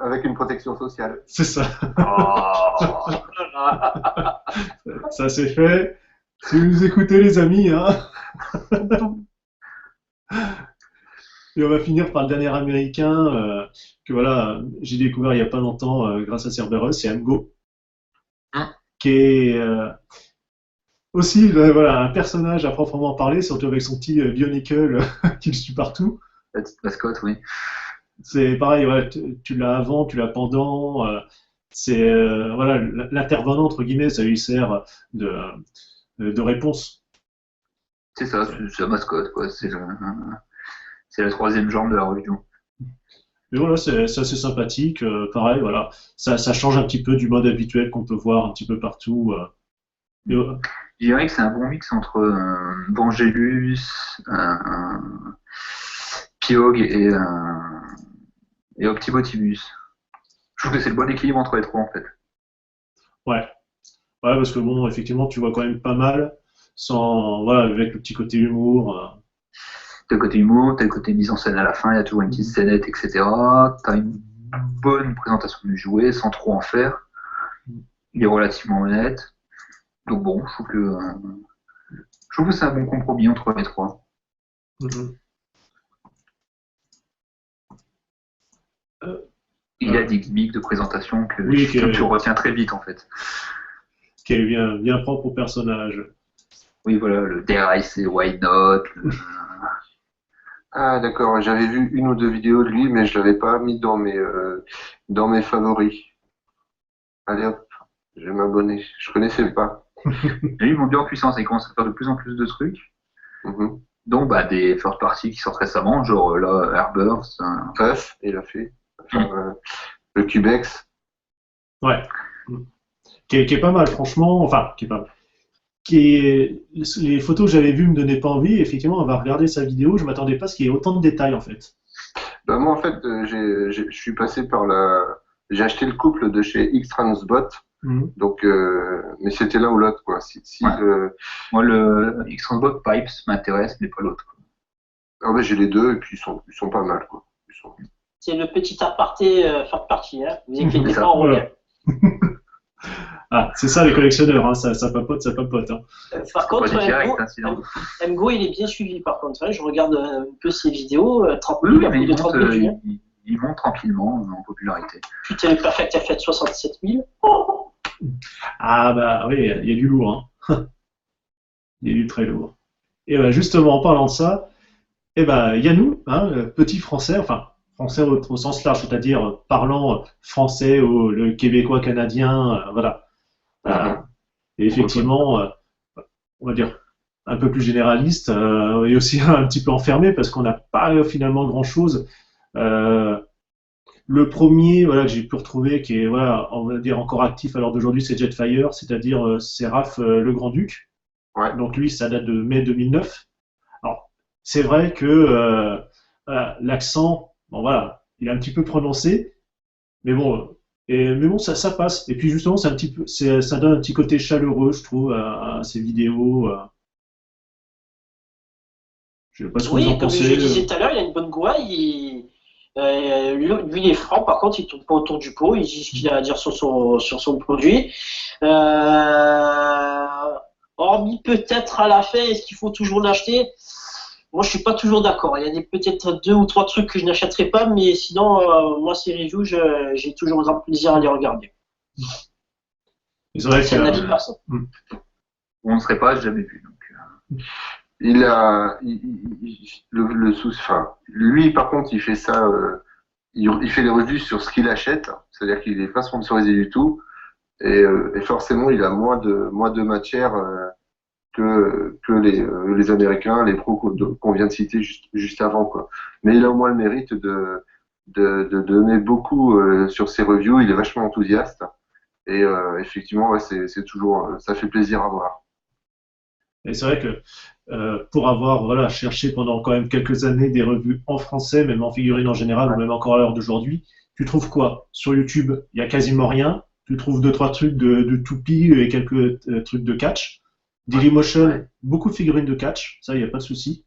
Avec une protection sociale. C'est ça. Oh. Ça c'est fait. Si vous nous écoutez, les amis, hein. Et on va finir par le dernier Américain que voilà, j'ai découvert il y a pas longtemps grâce à Cerberus, c'est MGO, Hein qui est aussi voilà, un personnage à proprement parler, surtout avec son petit Bionicle qui le suit partout. La petite mascotte, oui. C'est pareil, voilà, tu l'as avant, tu l'as pendant. C'est voilà, l'intervenant entre guillemets, ça lui sert de réponse. C'est ça, c'est la mascotte, quoi. C'est la troisième jambe de la review. Mais voilà, c'est assez sympathique. Pareil, voilà, ça change un petit peu du mode habituel qu'on peut voir un petit peu partout. Et, Je dirais que c'est un bon mix entre Vangelus, Piog et Optibotibus. Je trouve que c'est le bon équilibre entre les trois, en fait. ouais, ouais, parce que bon, effectivement, tu vois quand même pas mal, sans, voilà, avec le petit côté humour. T'as le côté humour, t'as le côté mise en scène à la fin, il y a toujours une petite scénette, etc. T'as une bonne présentation du jouet, sans trop en faire. Il est relativement honnête. Donc bon, je trouve que c'est un bon compromis entre les trois. Mhm. Il a des gimmicks de présentation que Oui, tu retiens très vite, en fait. Qui est bien propre au personnage. Oui, voilà, le Dare I Say Why Not. Ah d'accord, j'avais vu une ou deux vidéos de lui, mais je l'avais pas mis dans mes favoris. Allez hop, je vais m'abonner. Je connaissais pas. Et ils vont bien en puissance, ils commencent à faire de plus en plus de trucs. Mhm. Donc, bah, des first parties qui sortent récemment, genre là, Airburst. Bref, il a fait. Enfin, le Cubex. Ouais. Qui est pas mal, franchement. Enfin, qui est pas mal. Les photos que j'avais vues me donnaient pas envie. Effectivement, on va regarder sa vidéo. Je m'attendais pas à ce qu'il y ait autant de détails en fait. Bah moi en fait, je suis passé par j'ai acheté le couple de chez X-Transbot. Mhm. Donc, mais c'était l'un ou l'autre quoi. Si Ouais. Moi, le X-Transbot Pipes m'intéresse, mais pas l'autre. ah ouais, j'ai les deux et puis ils sont pas mal quoi. C'est le petit aparté faire partie. Hein. Vous inquiétez C'est ça, pas, on voilà. revient. Ah, c'est ça les collectionneurs, hein. Ça papote, ça papote. Hein. Par Pas contre, du direct, hein, sinon. MGO, il est bien suivi par contre. Hein. Je regarde un peu ses vidéos, 30 Oui, 000, mais à plus de 30 000 vues. Hein. il monte tranquillement en popularité. Putain, le Perfect a fait 67 000. Ah bah oui, il y a du lourd. Hein. Il y a du très lourd. Et bah, justement, en parlant de ça, eh ben, Yannou, hein, le petit français, enfin, français au sens large, c'est-à-dire parlant français ou le québécois canadien, voilà. Et effectivement, on va dire un peu plus généraliste et aussi un petit peu enfermé parce qu'on n'a pas finalement grand-chose. Euh, le premier voilà, que j'ai pu retrouver, qui est voilà, on va dire encore actif à l'heure d'aujourd'hui, c'est Jetfire, c'est-à-dire c'est Raph le Grand-Duc. Ouais. Donc lui, ça date de mai 2009. Alors, c'est vrai que voilà, l'accent, bon voilà, il est un petit peu prononcé, mais bon, mais bon, ça passe. Et puis justement, c'est un petit peu, ça donne un petit côté chaleureux, je trouve, à ces vidéos. Je sais pas ce que vous en Oui, comme pensez. je disais tout à l'heure, il a une bonne gouaille. Lui, il est franc, par contre, il ne tourne pas autour du pot, il dit ce qu'il a à dire sur son produit. Hormis peut-être à la fin, est-ce qu'il faut toujours l'acheter? Moi, je suis pas toujours d'accord. Il y a peut-être 2 ou 3 trucs que je n'achèterai pas, mais sinon, moi, ces reviews, j'ai toujours grand plaisir à les regarder. C'est vrai C'est un avis que perso. On ne serait pas, j'ai jamais vu. Donc, il a, le souci, enfin, lui, par contre, il fait ça, il fait les revues sur ce qu'il achète, c'est-à-dire qu'il n'est pas sponsorisé du tout, et forcément, il a moins de matière que les Américains, les pros qu'on vient de citer juste avant, quoi. Mais il a au moins le mérite de donner beaucoup sur ses reviews, il est vachement enthousiaste, et effectivement, ouais, c'est toujours, ça fait plaisir à voir. Et c'est vrai que pour avoir voilà, cherché pendant quand même quelques années des revues en français, même en figurine en général, ou même encore à l'heure d'aujourd'hui, tu trouves quoi? Sur YouTube, il y a quasiment rien. Tu trouves deux, trois trucs de toupie et quelques trucs de catch. Dailymotion, Ouais. beaucoup de figurines de catch, ça, il n'y a pas de souci.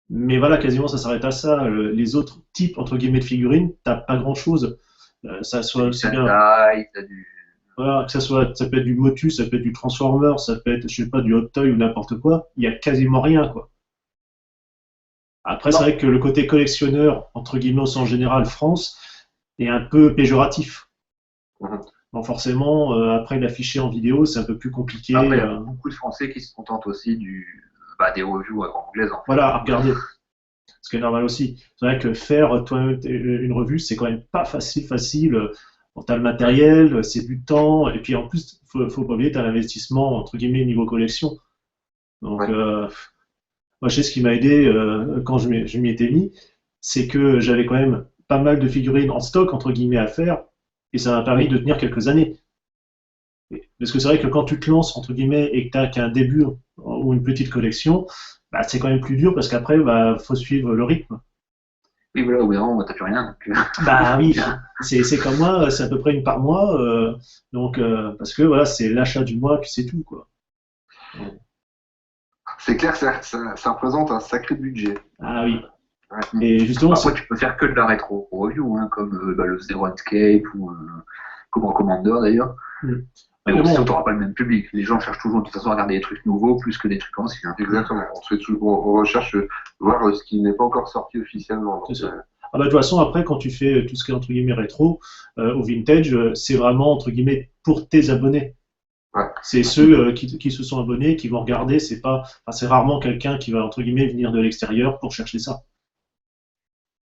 Mais voilà, quasiment, ça s'arrête à ça. Les autres types, entre guillemets, de figurines, t'as pas grand-chose. Ça T'as soit du aussi bien. Sentai, t'as du... Voilà, que ça soit, ça peut être du Motus, ça peut être du Transformer, ça peut être, je sais pas, du Hot Toy ou n'importe quoi. Il y a quasiment rien, quoi. Après, c'est Non. vrai que le côté collectionneur, entre guillemets, au sens général, France, est un peu péjoratif. Mhm. Donc forcément, après l'afficher en vidéo, c'est un peu plus compliqué. Après, il y a beaucoup de Français qui se contentent aussi des reviews anglaises, en fait. Voilà, à regarder. Ce qui est normal aussi. C'est vrai que faire toi-même une revue, c'est quand même pas facile. Bon, t'as le matériel, c'est du temps, et puis en plus, faut pas oublier, t'as l'investissement, entre guillemets, niveau collection. Donc, Ouais. moi, je sais ce qui m'a aidé quand je m'y étais mis, c'est que j'avais quand même pas mal de figurines en stock, entre guillemets, à faire, et ça m'a permis de tenir quelques années. Parce que c'est vrai que quand tu te lances, entre guillemets, et que tu n'as qu'un début ou une petite collection, bah, c'est quand même plus dur parce qu'après, bah, faut suivre le rythme. Oui, voilà, au bout d'un moment, t'as plus rien. Donc, Bah oui, c'est comme moi, c'est à peu près une par mois, donc parce que voilà, c'est l'achat du mois, puis c'est tout, quoi. C'est clair que ça représente un sacré budget. Ah oui. Ouais. Et justement, après, tu peux faire que de la rétro review, hein, comme le Zero Escape ou comme Commander d'ailleurs. Hmm. Mais Mais bon, bon, tu n'auras pas le même public. Les gens cherchent toujours de toute façon à regarder des trucs nouveaux plus que des trucs anciens. Exactement. On recherche voir ce qui n'est pas encore sorti officiellement. c'est Donc, ça. Ah bah, de toute façon, après, quand tu fais tout ce qui est entre guillemets rétro au vintage, c'est vraiment entre guillemets pour tes abonnés. ouais. C'est ceux qui se sont abonnés, qui vont regarder. C'est pas, enfin, c'est rarement quelqu'un qui va entre guillemets venir de l'extérieur pour chercher ça.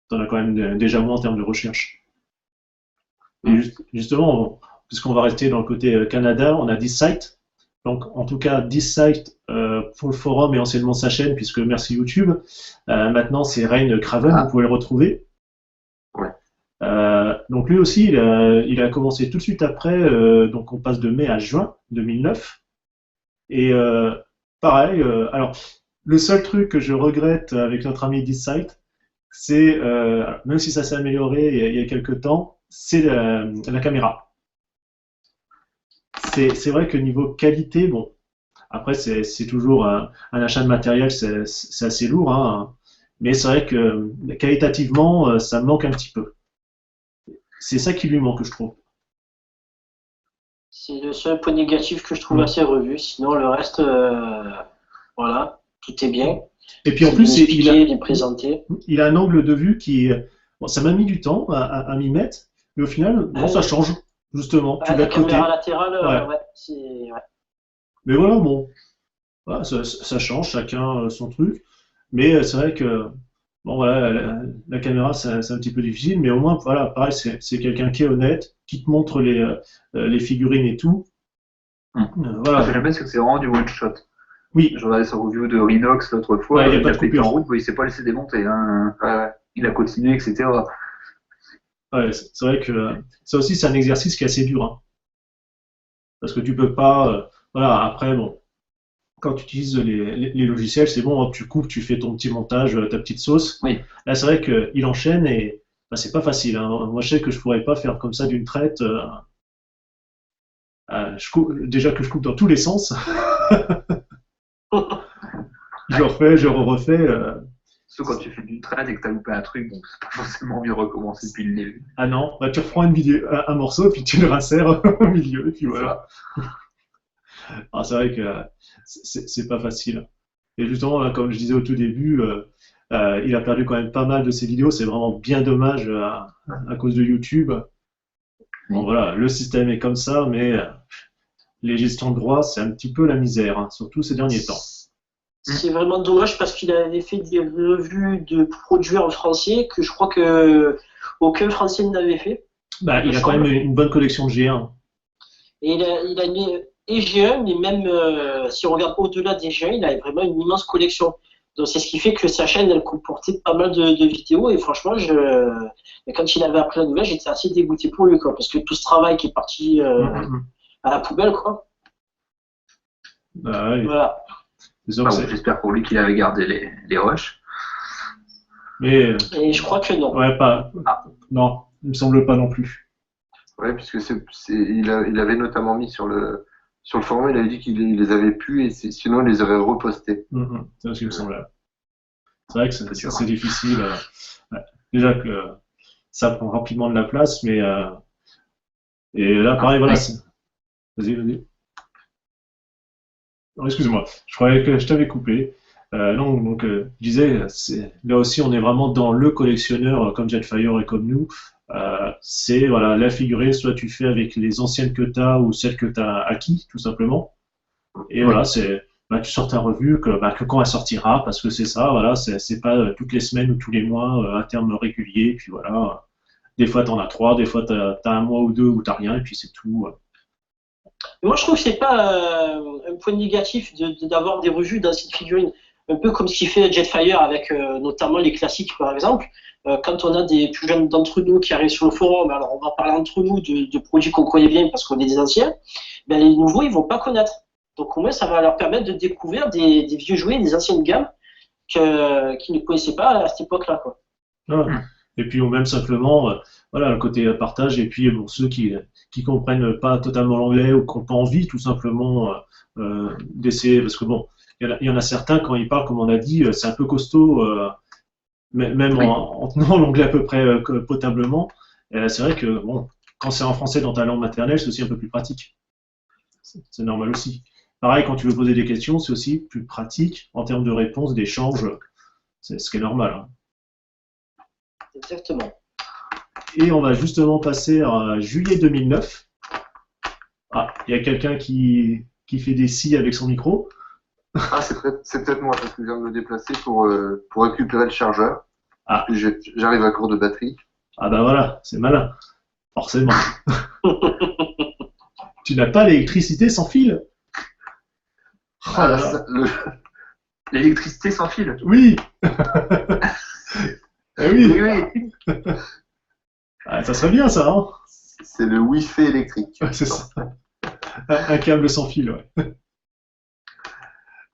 T'en as quand même déjà moins en termes de recherche. Et justement, puisqu'on va rester dans le côté Canada, on a 10 sites. Donc, en tout cas, 10 sites pour le forum et anciennement sa chaîne, puisque merci YouTube. Maintenant, c'est Rain Craven, Ah. vous pouvez le retrouver. Ouais. Donc, lui aussi, il a commencé tout de suite après. Donc, on passe de mai à juin 2009. Et pareil, alors, le seul truc que je regrette avec notre ami 10 sites, c'est, même si ça s'est amélioré il y a quelques temps, c'est la caméra. C'est vrai que niveau qualité, bon, après c'est toujours un achat de matériel, c'est assez lourd, hein, mais c'est vrai que qualitativement, ça me manque un petit peu. C'est ça qui lui manque, je trouve. C'est le seul point négatif que je trouve Mm. à ces revues. Sinon, le reste, voilà, tout est bien. Et puis en C'est plus, bien expliqué, bien présenté. il a un angle de vue qui, bon, ça m'a mis du temps à m'y mettre, mais au final, bon, ça change, justement. Tu Ah, vas la de côté. caméra latérale, Ouais. ouais, c'est. Ouais. Mais voilà, bon, voilà, ça change, chacun son truc. Mais c'est vrai que bon, voilà, la caméra, c'est un petit peu difficile, mais au moins, voilà, pareil, c'est quelqu'un qui est honnête, qui te montre les figurines et tout. Ce que Voilà. j'aime bien, c'est que c'est vraiment du one shot. Oui, Je regardais sa review de Rhinox l'autre fois, Ouais, il y a il pas a de pété coupure. en route, il s'est pas laissé démonter. Hein. Ouais. Il a continué, etc. ouais, c'est vrai que ça aussi, c'est un exercice qui est assez dur, hein, parce que tu peux pas, voilà, après, bon, quand tu utilises les logiciels, c'est bon, hop, tu coupes, tu fais ton petit montage, ta petite sauce. Oui. Là, c'est vrai qu'il enchaîne et bah, c'est pas facile, hein. Moi, je sais que je pourrais pas faire comme ça d'une traite. Déjà que je coupe dans tous les sens. Je refais, je refais. Sauf quand tu fais du trade et que t'as loupé un truc, donc c'est pas forcément mieux recommencer depuis le début. Ah non, bah, tu reprends une vidéo, un morceau, puis tu le rinsères au milieu, et puis voilà. Ah, c'est vrai que c'est pas facile. Et justement, là, comme je disais au tout début, il a perdu quand même pas mal de ses vidéos. C'est vraiment bien dommage à cause de YouTube. Bon, voilà, le système est comme ça, mais les gestions de droits, c'est un petit peu la misère, hein, surtout ces derniers temps. C'est vraiment dommage parce qu'il avait fait des revues de produits en français que je crois que aucun français n'avait fait. Bah, il me il a quand même semble. une bonne collection de G1. Et il a et G1, mais même si on regarde au-delà des G1, il a vraiment une immense collection. Donc c'est ce qui fait que sa chaîne, elle comportait pas mal de vidéos. Et franchement, mais quand il avait appris la nouvelle, j'étais assez dégoûté pour lui, quoi, parce que tout ce travail qui est parti Mhm. à la poubelle, quoi. Bah, ouais. Voilà. C'est sûr Ah que bon, c'est- j'espère pour lui qu'il avait gardé les rushs. Mais Et je crois que non. ouais, pas. Ah. Non, il me semble pas non plus. Ouais, puisque il avait notamment mis sur le forum, il avait dit qu'il les avait pu et sinon il les aurait repostés. Mhm. C'est ce qui me semble. C'est vrai que C'est dur, c'est hein. difficile. Ouais. Déjà que ça prend rapidement de la place, mais et là, pareil, voilà. Ouais. Vas-y, vas-y. Non, excuse-moi, je croyais que je t'avais coupé. Non, donc je disais, là aussi, on est vraiment dans le collectionneur comme Jetfire et comme nous. C'est voilà, la figurée, soit tu fais avec les anciennes que tu as ou celles que tu as acquis, tout simplement. Et voilà, tu sors ta revue, que quand elle sortira, parce que c'est ça, voilà, c'est pas toutes les semaines ou tous les mois un terme régulier, puis voilà. Des fois, t'en as trois, des fois, t'as un mois ou deux où t'as rien, et puis c'est tout. Mais moi, je trouve que c'est pas un point négatif d'avoir des revues d'anciennes figurines. Un peu comme ce qu'il fait Jetfire avec notamment les classiques, par exemple. Quand on a des plus jeunes d'entre nous qui arrivent sur le forum, alors on va parler entre nous de produits qu'on connaît bien parce qu'on est des anciens, ben les nouveaux, ils vont pas connaître. Donc au moins, ça va leur permettre de découvrir des vieux jouets, des anciennes gammes qu'ils ne connaissaient pas à cette époque-là, quoi. Voilà. Hmm. Et puis, ou même simplement, voilà, le côté partage, et puis pour ceux qui comprennent pas totalement l'anglais ou qui n'ont pas envie, tout simplement, d'essayer, parce que bon, il y en a certains, quand ils parlent, comme on a dit, c'est un peu costaud, même Oui. en tenant l'anglais à peu près potablement. C'est vrai que, bon, quand c'est en français dans ta langue maternelle, c'est aussi un peu plus pratique. C'est normal aussi. Pareil, quand tu veux poser des questions, c'est aussi plus pratique en termes de réponse, d'échange, c'est ce qui est normal, hein. Exactement. Et on va justement passer à juillet 2009. Ah, il y a quelqu'un qui fait des si avec son micro. Ah, c'est peut-être moi parce que je viens de me déplacer pour récupérer le chargeur. Ah. Puis j'arrive à court de batterie. Ah bah voilà, c'est malin, forcément. Tu n'as pas l'électricité sans fil. Oh Ah, là là. L'électricité sans fil. Oui. Eh oui. Oui. Ah, ça serait bien ça, hein. c'est le Wi-Fi électrique. Ouais, c'est ça. Un câble sans fil, ouais.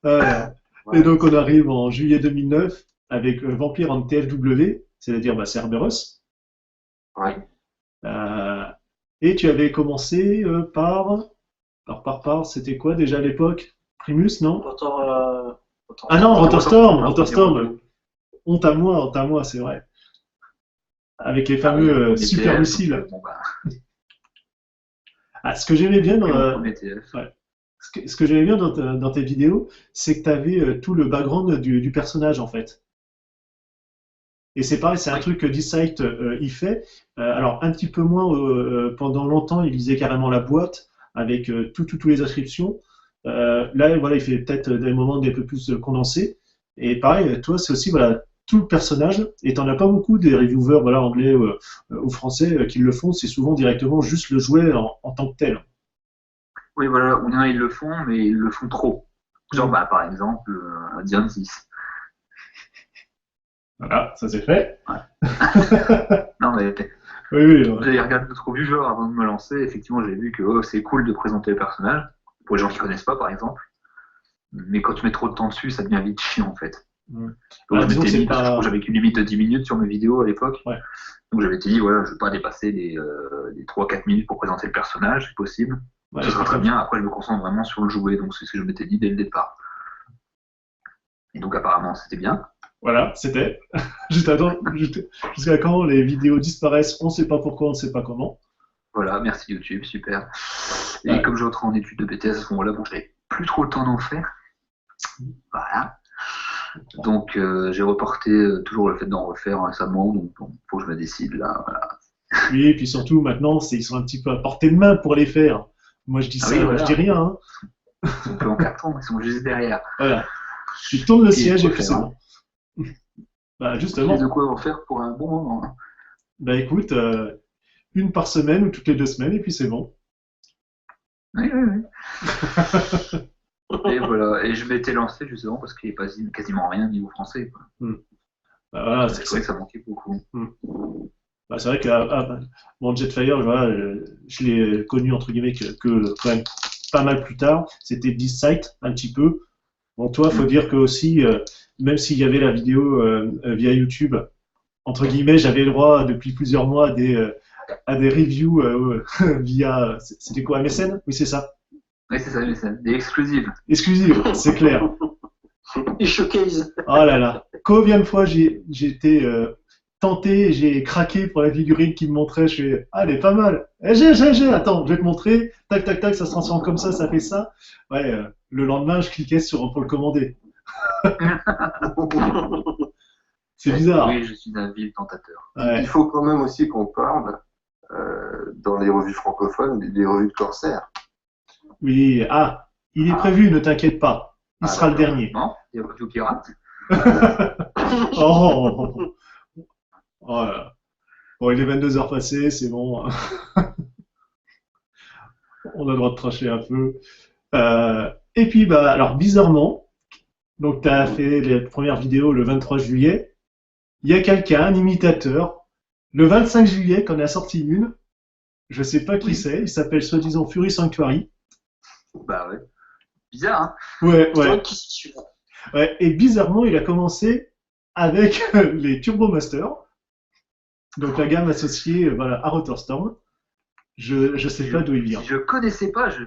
Voilà. Et donc on arrive en juillet 2009 avec Vampire en TFW, c'est-à-dire bah, Cerberus. Ouais. Et tu avais commencé c'était quoi déjà à l'époque? Primus, non? Ah non, Rotorstorm, Rotorstorm. Honte à moi, c'est vrai. Avec les fameux Ah oui, super ETF, missiles. donc, bon, bah, Ah, ce que j'aimais bien oui, mon dans, premier TF. ouais. Ce que j'aimais bien dans tes vidéos, c'est que tu avais tout le background du personnage en fait. Et c'est pareil, c'est un Oui. truc que D-Site il fait. Alors un petit peu moins, pendant longtemps, il lisait carrément la boîte avec toutes les inscriptions. Là, voilà, il fait peut-être des moments un peu plus condensés. Et pareil, toi, c'est aussi voilà tout le personnage. Et t'en as pas beaucoup des reviewers voilà anglais ou français qui le font. C'est souvent directement juste le jouet en tant que tel. Oui, voilà, ou bien ils le font, mais ils le font trop. Genre, Mm. bah, par exemple, Diantis. Voilà, ça c'est fait. Non, mais Oui, oui. Ouais. j'ai regardé d'autres viewers avant de me lancer. Effectivement, j'ai vu que oh, c'est cool de présenter le personnage, pour les gens qui connaissent pas, par exemple. Mais quand tu mets trop de temps dessus, ça devient vite chiant, en fait. Mm. Donc, Ah, disons que c'est parce que je crois pas. que j'avais qu'une limite de 10 minutes sur mes vidéos à l'époque. Ouais. Donc, j'avais dit, voilà, je ne vais pas dépasser les 3-4 minutes pour présenter le personnage, c'est possible. Ouais, Ce sera très bien. Après, je me concentre vraiment sur le jouet. Donc, c'est ce que je m'étais dit dès le départ. Et donc, apparemment, c'était bien. Voilà, c'était. Jusqu'à quand les vidéos disparaissent, on ne sait pas pourquoi, on ne sait pas comment. Voilà, merci YouTube, super. Et Ouais. comme je rentrais en études de BTS à ce moment-là, bon, j'avais plus trop le temps d'en faire. Voilà. Donc, j'ai reporté toujours le fait d'en refaire récemment. Donc, bon, faut que je me décide là. Voilà. Oui, et puis surtout, maintenant, ils sont un petit peu à portée de main pour les faire. Moi, je dis Ah ça, oui, voilà. je dis rien, hein. Ils sont plus en carton, ils sont juste derrière. Voilà. Tu tournes le Et siège et quoi puis faire, c'est hein. bon. Bah Il y justement, a de quoi en faire pour un bon moment, hein. bah écoute, une par semaine ou toutes les 2 semaines et puis c'est bon. Oui, oui, oui. Et voilà. Et je m'étais lancé justement parce qu'il n'y a pas quasiment rien niveau français, quoi. Hmm. Bah, voilà, Je trouvais que ça manquait beaucoup. hmm. Bah, c'est vrai que bon, Jetfire, voilà, je l'ai connu entre guillemets que quand même pas mal plus tard. C'était Site un petit peu. Bon, toi, faut dire que aussi, même s'il y avait la vidéo via YouTube, entre guillemets, j'avais le droit depuis plusieurs mois à des reviews via, c'était quoi, MSN? Oui, c'est ça. Oui, c'est ça, mais c'est des exclusives. Exclusive, c'est clair. Et showcase. Oh là là. Combien de fois j'ai été tenté, j'ai craqué pour la figurine qui me montrait, je fais, ah, elle est pas mal. Attends, je vais te montrer. Tac, tac, tac, ça se transforme comme ça fait ça. Ouais, le lendemain, je cliquais pour le commander. C'est bizarre. Oui, je suis un vil tentateur. Ouais. Il faut quand même aussi qu'on parle, dans les revues francophones, des revues de Corsair. Oui, il est prévu, ne t'inquiète pas. Il sera le dernier. Non, il y a Review Pirate. Oh, oh là là. Bon, il est 22h passées, c'est bon. On a le droit de tracher un peu. Et puis, bah, alors, bizarrement, donc tu as fait les premières vidéos le 23 juillet. Il y a quelqu'un, un imitateur, le 25 juillet, qu'on a sorti une. Je sais pas qui c'est. Il s'appelle soi-disant Fury Sanctuary. Bah ouais. Bizarre, hein. Ouais, C'est vrai ouais. qui c'est celui-là. Ouais. Et bizarrement, il a commencé avec les Turbo Masters. Donc la gamme associée voilà, à Rotorstorm. Je sais pas d'où il vient. Si je connaissais pas, je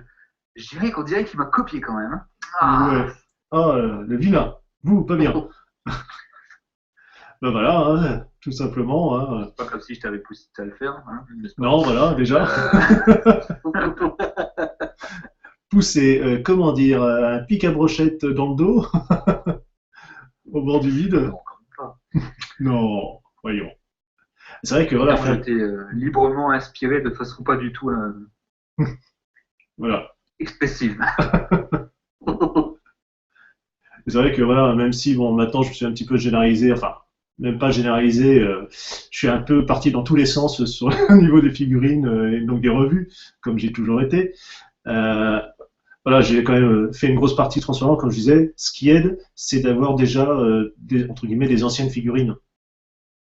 dirais qu'on dirait qu'il m'a copié quand même, hein. Ah, Ouais. Oh, le vilain. Vous, pas bien. Ben voilà, hein, tout simplement. Hein. c'est pas comme si je t'avais poussé à le faire, hein, n'est-ce pas? Non, voilà, déjà. Pousser, comment dire, un pic à brochette dans le dos, au bord du vide. Non, quand même pas. Non, voyons. C'est vrai que voilà, Non, j'étais librement inspiré de façon pas du tout voilà. expressive. C'est vrai que voilà, même si bon, maintenant je suis un petit peu généralisé, enfin, même pas généralisé, je suis un peu parti dans tous les sens sur le niveau des figurines et donc des revues, comme j'ai toujours été. Euh, voilà, j'ai quand même fait une grosse partie de Transformers, comme je disais. Ce qui aide, c'est d'avoir déjà, entre guillemets, des anciennes figurines.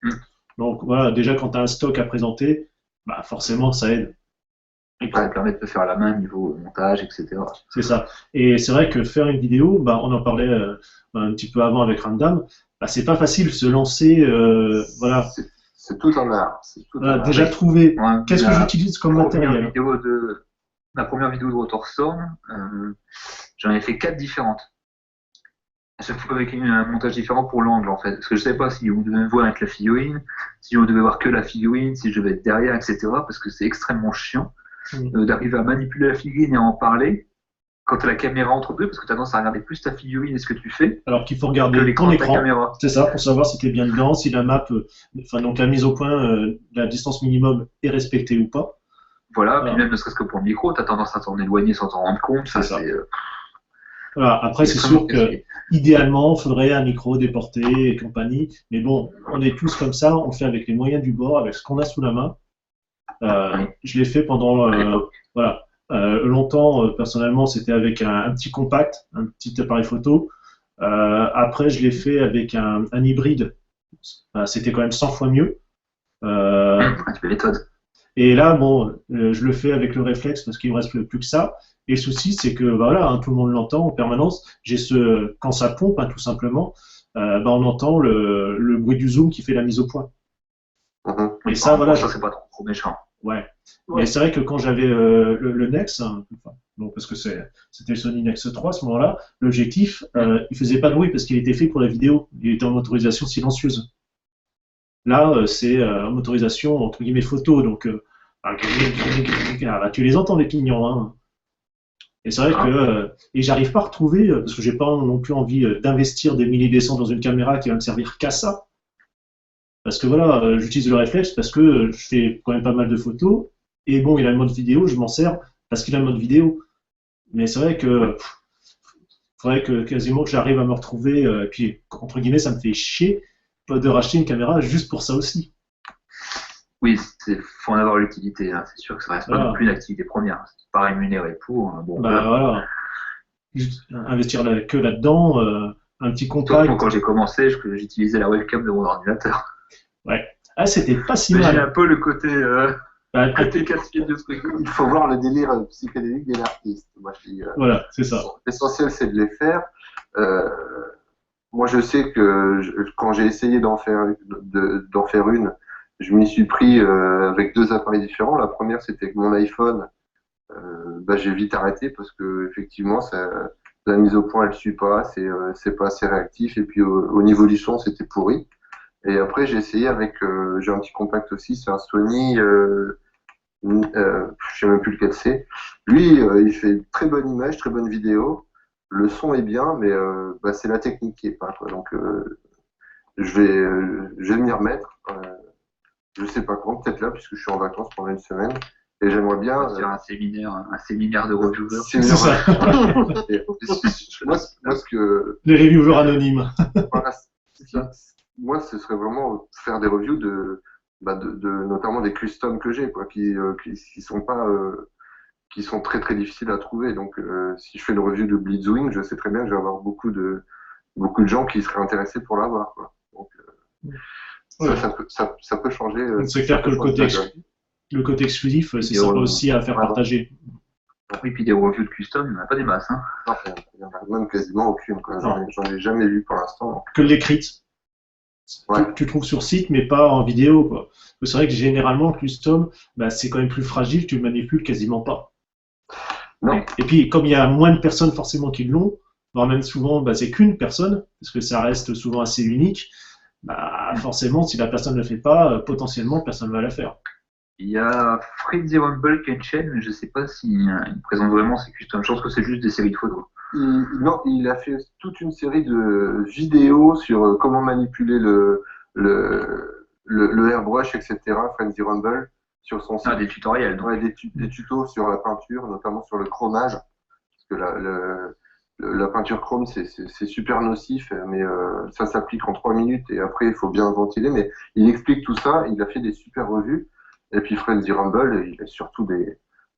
Mm. Donc voilà, déjà quand tu as un stock à présenter, bah forcément ça aide. Et ça permet de faire à la main niveau montage, etc. C'est ça. Et c'est vrai que faire une vidéo, bah, on en parlait un petit peu avant avec Random, bah, c'est pas facile de se lancer, voilà. C'est tout un art. C'est tout Voilà, un art. déjà trouver Ouais, qu'est-ce que j'utilise comme matériel. Ma première vidéo de Rotorstorm, j'en ai fait 4 différentes. À chaque fois avec un montage différent pour l'angle en fait. Parce que je savais pas si on devait me voir avec la figurine, si on devait voir que la figurine, si je devais être derrière, etc. Parce que c'est extrêmement chiant d'arriver à manipuler la figurine et à en parler quand tu as la caméra entre deux, parce que tu as tendance à regarder plus ta figurine et ce que tu fais Alors qu'il faut que regarder l'écran ton de ta écran. caméra. C'est ça, pour savoir si tu es bien dedans, si la map, enfin donc la mise au point, la distance minimum est respectée ou pas. Voilà, Voilà. puis même ne serait-ce que pour le micro, tu as tendance à t'en éloigner sans t'en rendre compte. C'est ça. C'est Voilà. Après, c'est extrêmement sûr que casse-pied. idéalement, il faudrait un micro déporté et compagnie. Mais bon, on est tous comme ça, on le fait avec les moyens du bord, avec ce qu'on a sous la main. Je l'ai fait pendant, À l'époque. voilà, longtemps, personnellement, c'était avec un petit compact, un petit appareil photo. Après, je l'ai fait avec un hybride. C'était quand même 100 fois mieux. Tu m'étonnes. Et là, bon, je le fais avec le réflexe parce qu'il ne me reste plus que ça. Et le souci, c'est que bah, voilà, hein, tout le monde l'entend en permanence. Quand ça pompe, hein, tout simplement, bah, on entend le bruit du zoom qui fait la mise au point. Et ça, voilà. Ça, c'est pas trop méchant. Ouais. Ouais. Mais c'est vrai que quand j'avais le Nex, hein, enfin, donc parce que c'était le Sony Nex 3 à ce moment-là, l'objectif, il faisait pas de bruit parce qu'il était fait pour la vidéo. Il était en motorisation silencieuse. Là, c'est en motorisation entre guillemets photo, donc tu les entends les pignons. Hein. Et c'est vrai que et j'arrive pas à retrouver parce que j'ai pas non plus envie d'investir des milliers des cents dans une caméra qui va me servir qu'à ça. Parce que voilà, j'utilise le réflexe parce que je fais quand même pas mal de photos. Et bon, il a le mode vidéo, je m'en sers parce qu'il a le mode vidéo. Mais c'est vrai que faudrait que quasiment que j'arrive à me retrouver, et puis entre guillemets, ça me fait chier de racheter une caméra juste pour ça aussi. Oui, faut en avoir l'utilité. Hein. C'est sûr que ça reste pas Voilà. non plus une activité première. C'est pas rémunéré pour. Bon, Bah voilà, juste investir que là-dedans, un petit Surtout compact. quand j'ai commencé, j'utilisais la webcam de mon ordinateur. Ouais. Ah, c'était pas si Mais j'ai un mal. peu le côté, Bah, côté casse-pied de ce truc. Il faut voir le délire psychédélique des artistes. Moi, je dis, voilà, c'est ça. l'essentiel, c'est de les faire. Euh, moi, je sais que quand j'ai essayé d'en faire une, je m'y suis pris avec deux appareils différents. La première, c'était que mon iPhone, j'ai vite arrêté parce que effectivement, la mise au point, elle suit pas, c'est pas assez réactif. Et puis au niveau du son, c'était pourri. Et après, j'ai essayé avec, j'ai un petit compact aussi, c'est un Sony, je sais même plus lequel c'est. Lui, il fait très bonne image, très bonne vidéo. Le son est bien, mais c'est la technique qui est pas, quoi. Donc, je vais m'y remettre. Je sais pas quand, peut-être là, puisque je suis en vacances pendant une semaine. Et j'aimerais bien. Faire un séminaire de reviewers. C'est ça. Moi, ce que. Les reviewers anonymes. Voilà, moi, ce serait vraiment faire des reviews notamment des customs que j'ai, quoi, qui sont pas, qui sont très très difficiles à trouver. Donc, si je fais une review de Blitzwing, je sais très bien que je vais avoir beaucoup de gens qui seraient intéressés pour l'avoir, quoi. Donc, Ouais. ça peut changer. C'est clair que le côté exclusif, c'est ça aussi à faire partager. Oui, puis des reviews de custom, il n'y en a pas des masses. Hein. Non, il n'y en a même quasiment aucune, quoi. J'en ai jamais vu pour l'instant. Que l'écrite. Ouais. Tu trouves sur site, mais pas en vidéo, quoi. C'est vrai que généralement, le custom, c'est quand même plus fragile, tu le manipules quasiment pas. Non. Et puis, comme il y a moins de personnes forcément qui l'ont, voire même souvent, c'est qu'une personne, parce que ça reste souvent assez unique, forcément, si la personne ne le fait pas, potentiellement, personne ne va la faire. Il y a Freddy Rumble qui a une chaîne, mais je ne sais pas s'il présente vraiment ses customs. Je pense que c'est juste des séries de photos. Non, il a fait toute une série de vidéos sur comment manipuler le airbrush, etc. Frenzy Rumble sur son site. Ah, des tutoriels. Donc. Ouais, des tutos sur la peinture, notamment sur le chromage, parce que la peinture chrome c'est super nocif, mais ça s'applique en 3 minutes et après il faut bien ventiler. Mais il explique tout ça, il a fait des super revues. Et puis Frenzy Rumble, il a surtout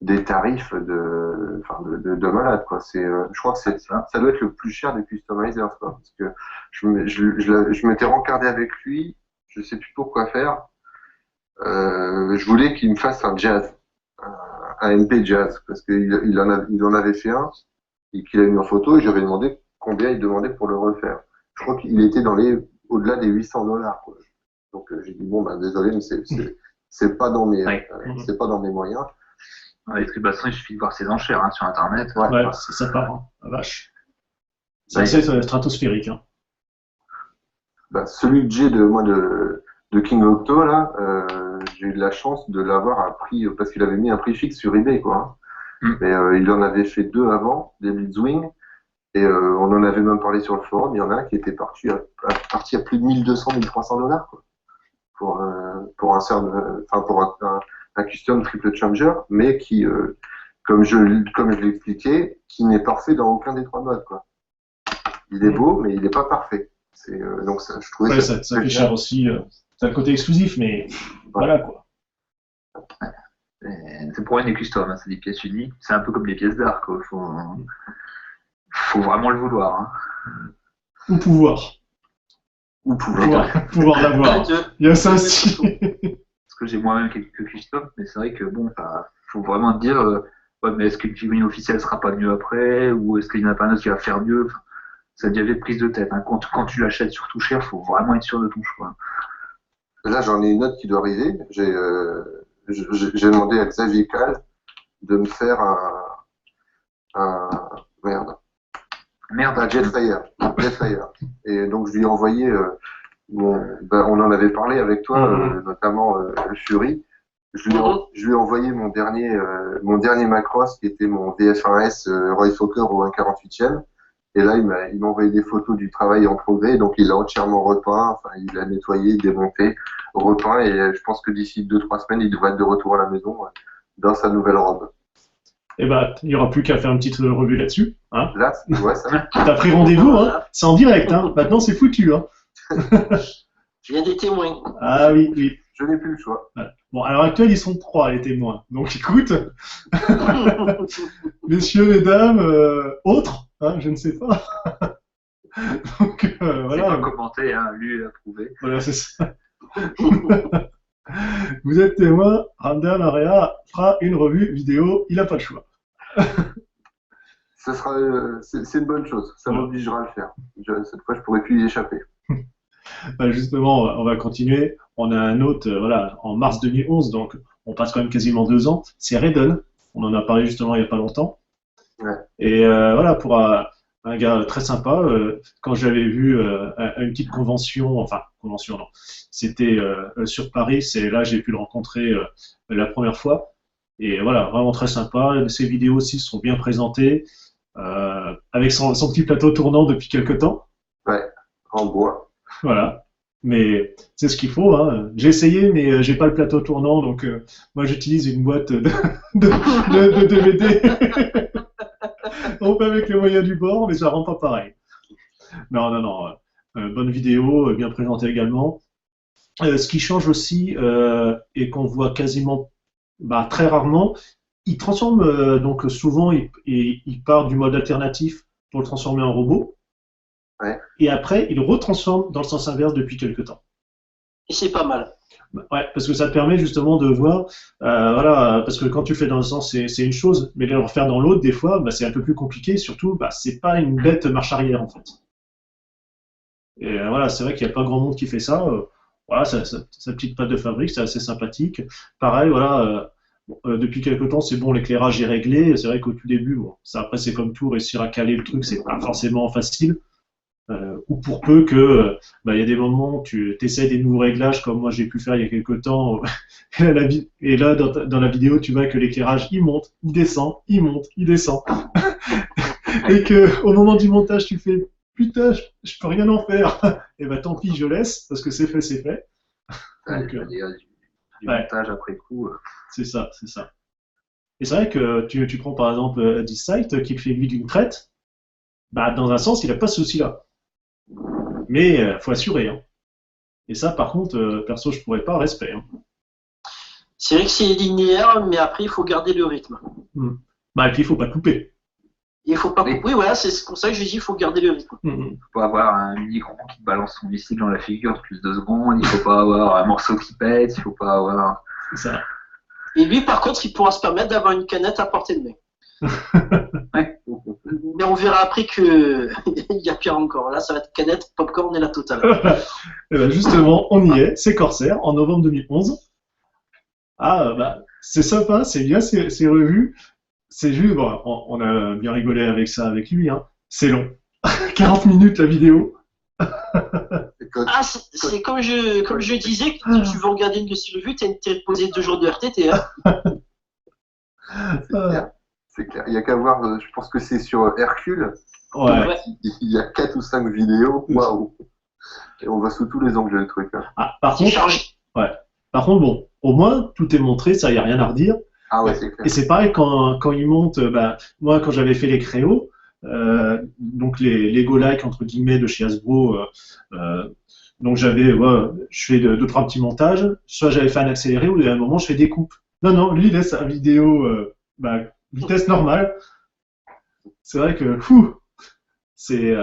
des tarifs de malade, quoi. Je crois que ça doit être le plus cher des customizers, quoi. Parce que je m'étais rencardé avec lui, je sais plus pourquoi faire. Je voulais qu'il me fasse un jazz, un MP jazz, parce qu'il en avait fait un, et qu'il a mis en photo, et j'avais demandé combien il demandait pour le refaire. Je crois qu'il était au-delà des $800, quoi. Donc j'ai dit désolé, mais c'est pas dans mes moyens. Avec Tribasson, il suffit de voir ses enchères sur Internet. Ouais, c'est sympa, hein. La vache. C'est assez stratosphérique. Hein. Celui que j'ai de King Octo, là, j'ai eu de la chance de l'avoir à prix, parce qu'il avait mis un prix fixe sur eBay, quoi. Mais il en avait fait 2 avant, des Blitzwing, et on en avait même parlé sur le forum. Il y en a un qui était parti à plus de $1,200-1,300, quoi. Pour un custom triple changer, mais qui, comme je l'ai expliqué, qui n'est parfait dans aucun des 3 modes, quoi. Il est beau, mais il n'est pas parfait. Donc je trouvais ça fait cher aussi. C'est le côté exclusif, mais voilà, quoi. C'est pour des customs, hein, c'est des pièces uniques. C'est un peu comme les pièces d'art, quoi. Faut vraiment le vouloir. Hein. Ou pouvoir. Pouvoir l'avoir. Il y a ça aussi. Parce que j'ai moi-même quelques customs, mais c'est vrai que faut vraiment dire, mais est-ce qu'une figurine officielle sera pas mieux après, ou est-ce qu'il n'y en a pas un autre qui va faire mieux? Ça devient de prise de tête. Hein. Quand tu l'achètes surtout cher, faut vraiment être sûr de ton choix. Là, j'en ai une autre qui doit arriver. J'ai demandé à Xavier Cal de me faire un Jetfire. Et donc, je lui ai envoyé, on en avait parlé avec toi, notamment Fury. Je lui ai envoyé mon dernier Macross qui était mon VF1S Roy Fokker au 1/48e. Et là, il m'a envoyé des photos du travail en progrès. Donc, il a entièrement repeint. Enfin, il a nettoyé, démonté, repeint. Et je pense que d'ici 2-3 semaines, il devrait être de retour à la maison dans sa nouvelle robe. Et ben, il n'y aura plus qu'à faire une petite revue là-dessus. Hein. Là, ouais, ça. T'as pris rendez-vous, hein. C'est en direct, hein. Maintenant, c'est foutu, hein. Il y a des témoins. Ah oui, oui. Je n'ai plus le choix. Ouais. Bon, à l'heure actuelle, ils sont 3, les témoins. Donc, écoute, messieurs, mesdames, autres, hein, je ne sais pas. Donc, C'est voilà. pas commenté, hein, lu et approuvé. Voilà, c'est ça. Vous êtes témoin, Ramdan Area fera une revue vidéo, il n'a pas le choix. Ça sera, c'est une bonne chose. Ça Ouais. m'obligera à le faire. Cette fois, je pourrais plus y échapper. Bah, justement, on va continuer. On a un autre, voilà, en mars 2011, donc on passe quand même quasiment 2 ans. C'est Raiden. On en a parlé justement il n'y a pas longtemps. Ouais. Et voilà, pour un gars très sympa, quand j'avais vu à une petite convention, enfin, convention non, c'était sur Paris, c'est là que j'ai pu le rencontrer la première fois. Et voilà, vraiment très sympa. Ses vidéos aussi sont bien présentées, avec son petit plateau tournant depuis quelques temps. Ouais, en bois. Voilà. Mais c'est ce qu'il faut, hein. J'ai essayé, mais j'ai pas le plateau tournant, donc moi j'utilise une boîte de DVD. On fait avec les moyens du bord, mais ça rend pas pareil. Non, non, non. Bonne vidéo, bien présentée également. Ce qui change aussi, et qu'on voit quasiment très rarement, il transforme, donc souvent, il part du mode alternatif pour le transformer en robot. Ouais. Et après, il retransforme dans le sens inverse depuis quelques temps. Et c'est pas mal. Ouais, parce que ça te permet justement de voir, voilà, parce que quand tu le fais dans un sens, c'est une chose, mais de le refaire dans l'autre, des fois, c'est un peu plus compliqué, surtout, c'est pas une bête marche arrière, en fait. Et voilà, c'est vrai qu'il n'y a pas grand monde qui fait ça. Voilà, sa petite patte de fabrique, c'est assez sympathique. Pareil, voilà, depuis quelques temps, c'est bon, l'éclairage est réglé. C'est vrai qu'au tout début, bon, ça, après, c'est comme tout, réussir à caler le truc, c'est pas forcément facile. Ou pour peu que il y a des moments où tu essaies des nouveaux réglages comme moi j'ai pu faire il y a quelques temps et là dans la vidéo tu vois que l'éclairage il monte, il descend, il monte, il descend et que au moment du montage tu fais putain je peux rien en faire et tant pis je laisse parce que c'est fait. Donc, Du ouais. montage après coup. C'est ça. Et c'est vrai que tu prends par exemple D-Site qui le fait lui d'une traite, dans un sens il a pas ce souci là. Mais faut assurer. Hein. Et ça, par contre, perso, je pourrais pas, respect. Hein. C'est vrai que c'est linéaire, mais après, il faut garder le rythme. Et puis, il faut pas couper. Il faut pas Oui. couper, voilà, c'est pour ça que je dis il faut garder le rythme. Faut pas avoir un mini-cran qui te balance son missile dans la figure plus de 2 secondes, il faut pas avoir un morceau qui pète, il faut pas avoir... C'est ça. Et lui, par contre, il pourra se permettre d'avoir une canette à portée de main. Ouais. Mais on verra après que il y a pire encore. Là, ça va être canette, popcorn et la totale. Et justement, on y est. C'est Corsair, en novembre 2011. C'est sympa, c'est bien ces revues. C'est juste, bon, on a bien rigolé avec ça avec lui. Hein. C'est long. 40 minutes la vidéo. Ah, c'est comme je disais, quand tu veux regarder une de ces revues, t'as intérêt de poser 2 jours de RTT. Hein. C'est clair. Il n'y a qu'à voir, je pense que c'est sur Hercule. Ouais. Il y a 4 ou 5 vidéos. Waouh! Et on va sous tous les angles le truc. Hein. Par contre, bon, au moins, tout est montré, ça, il n'y a rien à redire. Ah ouais, c'est clair. Et c'est pareil quand ils montent, moi, quand j'avais fait les créos, donc les Lego Like, entre guillemets, de chez Hasbro, donc je fais 2-3 petits montages, soit j'avais fait un accéléré, ou à un moment, je fais des coupes. Non, lui, il laisse la vidéo, vitesse normale. C'est vrai que, c'est...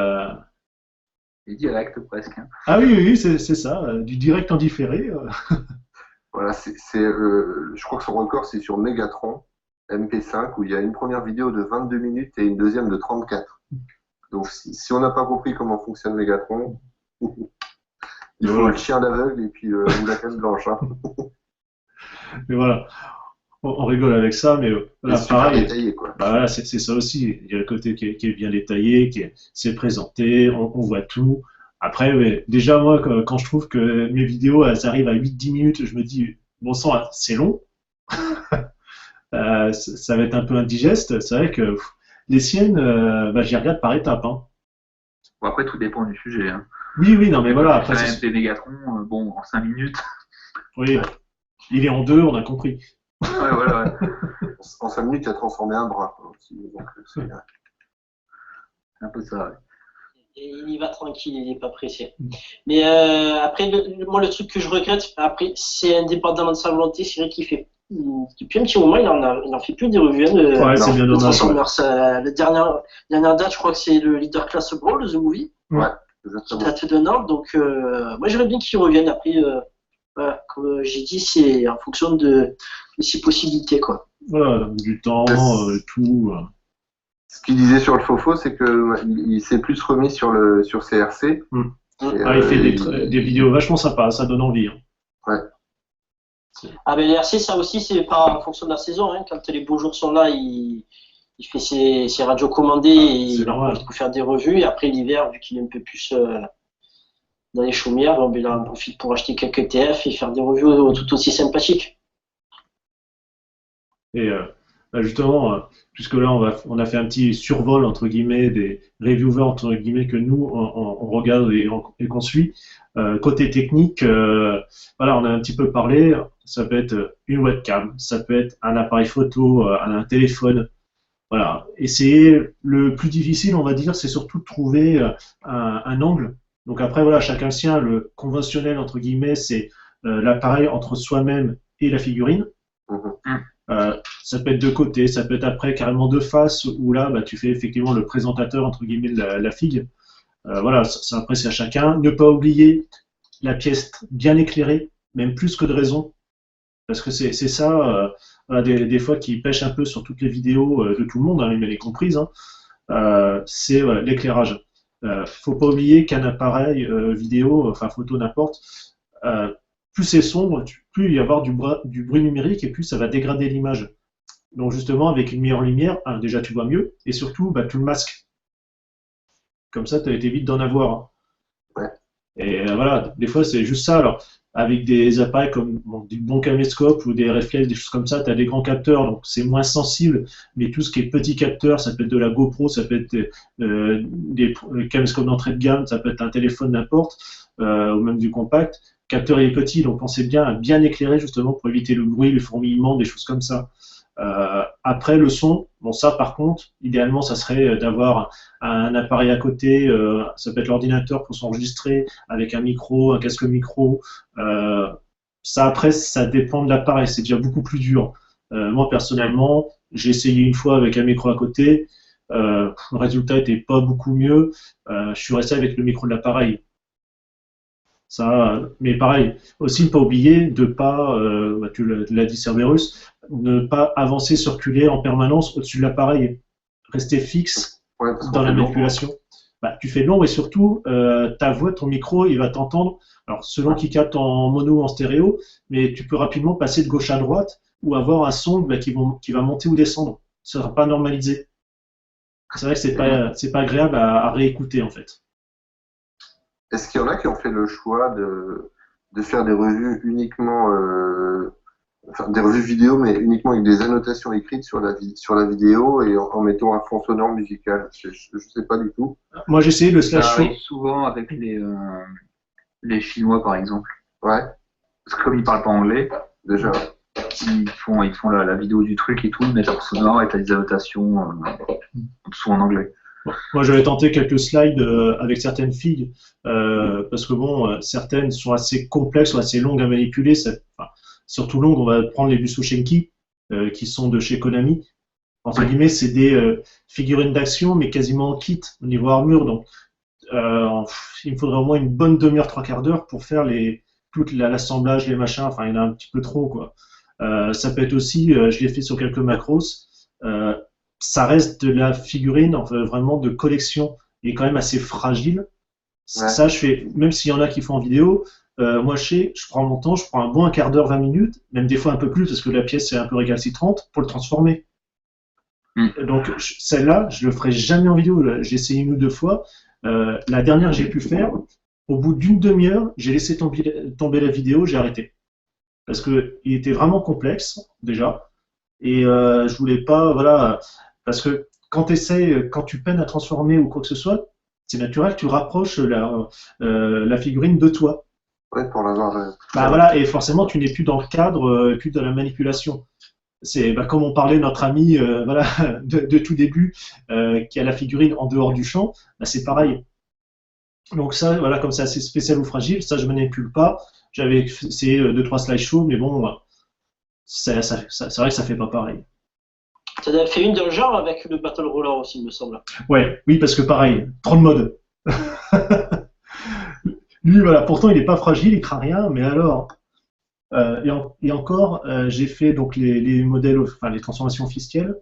C'est direct presque. Hein. Ah oui, c'est ça, du direct en différé. Voilà, je crois que son record, c'est sur Megatron MP5, où il y a une première vidéo de 22 minutes et une deuxième de 34. Donc, si on n'a pas compris comment fonctionne Megatron, il faut le chien d'aveugle et puis ou la canne blanche. Hein. Mais voilà. On rigole avec ça, mais là, pareil, détaillé, quoi. Voilà, c'est ça aussi. Il y a le côté qui est bien détaillé, c'est présenté, on voit tout. Après, déjà, moi, quand je trouve que mes vidéos, elles arrivent à 8-10 minutes, je me dis, bon sang, c'est long. Ça va être un peu indigeste. C'est vrai que les siennes, j'y regarde par étapes. Hein. Bon, après, tout dépend du sujet. Hein. Oui, non, mais voilà. Après, c'est des Mégatrons, en 5 minutes. Oui, il est en 2, on a compris. Ouais, voilà, ouais. En 5 minutes, il a transformé un bras. Quoi, aussi, donc, c'est C'est un peu ça, ouais. Et il y va tranquille, il n'est pas pressé. Mais après, moi, le truc que je regrette, après, c'est indépendamment de sa volonté, c'est vrai qu'il fait. Depuis un petit moment, il en fait plus des revues hein, Ouais, c'est bien de dommage. Ouais. Transformers. La dernière date, je crois que c'est le Leader Class Brawl, The Movie, ouais, qui exactement. date d'un an. Donc, moi, j'aimerais bien qu'il revienne. Après, voilà, comme j'ai dit, c'est en fonction de ses possibilités, quoi. Voilà, du temps, tout. Ce qu'il disait sur le Fofo, c'est qu'il s'est plus remis sur CRC. Mm. Et, Ah, il fait des vidéos vachement sympas, ça donne envie. Hein. Ouais. Ah ben l'RC, ça aussi, c'est pas en fonction de la saison. Hein. Quand les beaux jours sont là, il fait ses radios commandées et il en profite pour faire des revues. Et après l'hiver, vu qu'il est un peu plus dans les chaumières, bon, ben, il en profite pour acheter quelques TF et faire des revues tout aussi sympathiques. Et bah, justement, puisque là on a fait un petit survol entre guillemets des reviewers entre guillemets que nous on regarde et qu'on suit. Côté technique, voilà, on a un petit peu parlé. Ça peut être une webcam, ça peut être un appareil photo, un téléphone. Voilà. Et c'est le plus difficile, on va dire, c'est surtout de trouver un angle. Donc après, voilà, chacun le sien. Le conventionnel entre guillemets, c'est l'appareil entre soi-même et la figurine. Mhm. Ça peut être de côté, ça peut être après carrément de face, où là, bah, tu fais effectivement le présentateur, entre guillemets, de la figue. Voilà, après, c'est à chacun. Ne pas oublier la pièce bien éclairée, même plus que de raison, parce que c'est ça, voilà, des fois, qui pêche un peu sur toutes les vidéos de tout le monde, hein, les comprises, hein, c'est voilà, l'éclairage. Faut pas oublier qu'un appareil vidéo, enfin photo n'importe, euh, plus c'est sombre, plus il va y avoir du bruit numérique et plus ça va dégrader l'image. Donc justement, avec une meilleure lumière, déjà tu vois mieux, et surtout, bah, tu le masques. Comme ça, tu évites d'en avoir. Ouais. Et voilà, des fois c'est juste ça. Alors, avec des appareils comme du bon caméscope ou des réflexes, des choses comme ça, tu as des grands capteurs, donc c'est moins sensible. Mais tout ce qui est petit capteur, ça peut être de la GoPro, ça peut être des caméscopes d'entrée de gamme, ça peut être un téléphone n'importe, ou même du compact. Le capteur il est petit, donc pensez bien à bien éclairer justement pour éviter le bruit, le fourmillement, des choses comme ça. Après le son, bon ça par contre, idéalement ça serait d'avoir un appareil à côté, ça peut être l'ordinateur pour s'enregistrer avec un micro, un casque micro. Ça après, ça dépend de l'appareil, c'est déjà beaucoup plus dur. Moi personnellement, j'ai essayé une fois avec un micro à côté, le résultat était pas beaucoup mieux. Je suis resté avec le micro de l'appareil. Ça, mais pareil, aussi ne pas oublier de pas, bah, tu l'as dit Cerberus, ne pas avancer, circuler en permanence au-dessus de l'appareil, rester fixe Ouais, parce qu'on dans la fait de l'ombre. manipulation. Bah, tu fais de l'ombre et surtout ta voix, ton micro, il va t'entendre. Alors selon qui capte en mono ou en stéréo, mais tu peux rapidement passer de gauche à droite ou avoir un son bah, qui va monter ou descendre. Ça ne sera pas normalisé. C'est vrai que c'est pas agréable à réécouter en fait. Est-ce qu'il y en a qui ont fait le choix de faire des revues uniquement, enfin, des revues vidéo, mais uniquement avec des annotations écrites sur la vidéo et en mettant un fond sonore musical? Je sais pas du tout. Moi j'ai essayé le Ça slash show. arrive souvent avec les Chinois, par exemple. Ouais, Parce que comme ils parlent pas anglais, déjà. ils font la vidéo du truc et tout, ils mettent un sonore et t'as des annotations en dessous en anglais. Moi, j'avais tenté quelques slides avec certaines filles, parce que bon, certaines sont assez complexes ou assez longues à manipuler. Enfin, surtout longues, on va prendre les Busoshenki, qui sont de chez Konami. Entre guillemets, c'est des figurines d'action, mais quasiment en kit au niveau armure. Donc, il me faudrait au moins une bonne demi-heure, trois quarts d'heure pour faire tout l'assemblage, les machins. Enfin, il y en a un petit peu trop, quoi. Ça peut être aussi, je l'ai fait sur quelques macros. Ça reste de la figurine, enfin, vraiment de collection, et quand même assez fragile. Ouais. Ça, je fais, même s'il y en a qui font en vidéo, moi, je prends mon temps, je prends un bon quart d'heure, 20 minutes, même des fois un peu plus, parce que la pièce est un peu récalcitrante, pour le transformer. Donc, celle-là, je le ferai jamais en vidéo. J'ai essayé une ou deux fois. La dernière que j'ai pu faire, au bout d'une demi-heure, j'ai laissé tomber la vidéo, j'ai arrêté. Parce qu'il était vraiment complexe, déjà. Et je voulais pas, voilà, parce que quand tu peines à transformer ou quoi que ce soit, c'est naturel que tu rapproches la figurine de toi. Ouais, pour l'avoir. Bah voilà, et forcément tu n'es plus dans le cadre, plus dans la manipulation. c'est comme on parlait notre ami voilà, de tout début qui a la figurine en dehors du champ, bah, c'est pareil. Donc ça, voilà, comme c'est assez spécial ou fragile, ça je manipule pas. J'avais essayé deux trois slideshows, mais bon, c'est vrai que ça fait pas pareil. Tu en as fait une d'un genre avec le Battle Roller aussi, il me semble. Ouais, oui, parce que pareil, trop de mode. Lui, voilà, pourtant il est pas fragile, il craint rien, mais alors. Et encore, j'ai fait donc les modèles, enfin les transformations officielles,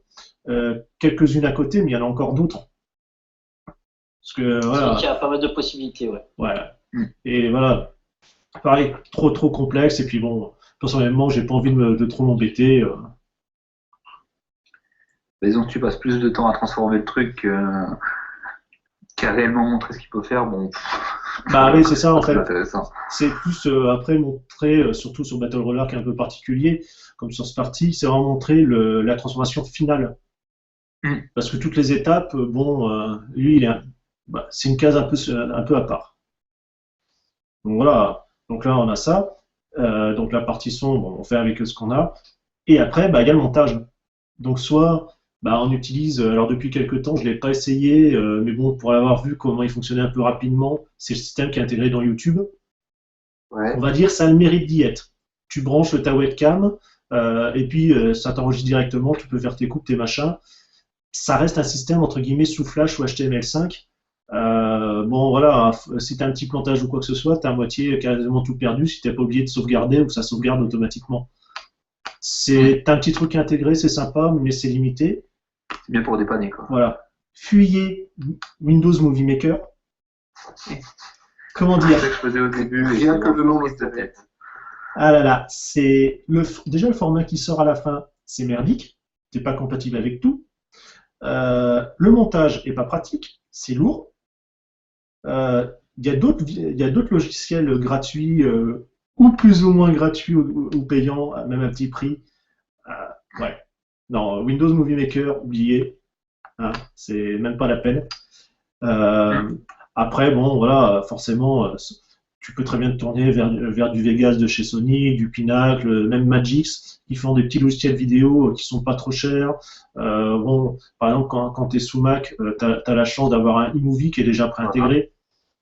quelques-unes à côté, mais il y en a encore d'autres. Parce que C'est vrai voilà, qu'il y a pas mal de possibilités, ouais. voilà. Et voilà, pareil, trop complexe. Et puis bon, personnellement, j'ai pas envie de trop m'embêter. Disons que tu passes plus de temps à transformer le truc qu'à réellement montrer ce qu'il peut faire. Bon, Bah oui, c'est ça en c'est fait. intéressant. C'est plus après montrer, surtout sur Battle Roller qui est un peu particulier, comme sur Sparty, c'est vraiment montrer la transformation finale. Mm. Parce que toutes les étapes, bon, lui, bah, c'est une case un peu à part. Donc voilà, donc là on a ça. Donc la partie son, bon, on fait avec ce qu'on a. Et après, bah, il y a le montage. Donc soit bah, on utilise, alors depuis quelques temps, je ne l'ai pas essayé, mais bon, pour l'avoir vu comment il fonctionnait un peu rapidement, c'est le système qui est intégré dans YouTube. Ouais. On va dire ça a le mérite d'y être. Tu branches ta webcam, et puis ça t'enregistre directement, tu peux faire tes coupes, tes machins. Ça reste un système entre guillemets sous Flash ou HTML5. Bon voilà, si tu as un petit plantage ou quoi que ce soit, tu as à moitié quasiment tout perdu si tu n'as pas oublié de sauvegarder ou ça sauvegarde automatiquement. C'est un petit truc intégré, c'est sympa, mais c'est limité. C'est bien pour dépanner, quoi. Voilà. Fuyez Windows Movie Maker. Comment dire? C'est ce que je faisais au début. Rien que le nom me prise de tête. Ah là là, c'est déjà le format qui sort à la fin, c'est merdique. C'est pas compatible avec tout. Le montage est pas pratique, c'est lourd. Il y a d'autres logiciels gratuits ou plus ou moins gratuits ou payants, même à petit prix. Ouais. Non, Windows Movie Maker, oubliez. Hein, c'est même pas la peine. Après, bon, voilà, forcément, tu peux très bien te tourner vers du Vegas de chez Sony, du Pinacle, même Magix, qui font des petits logiciels vidéo qui sont pas trop chers. Bon, par exemple, quand tu es sous Mac, tu as la chance d'avoir un iMovie qui est déjà préintégré.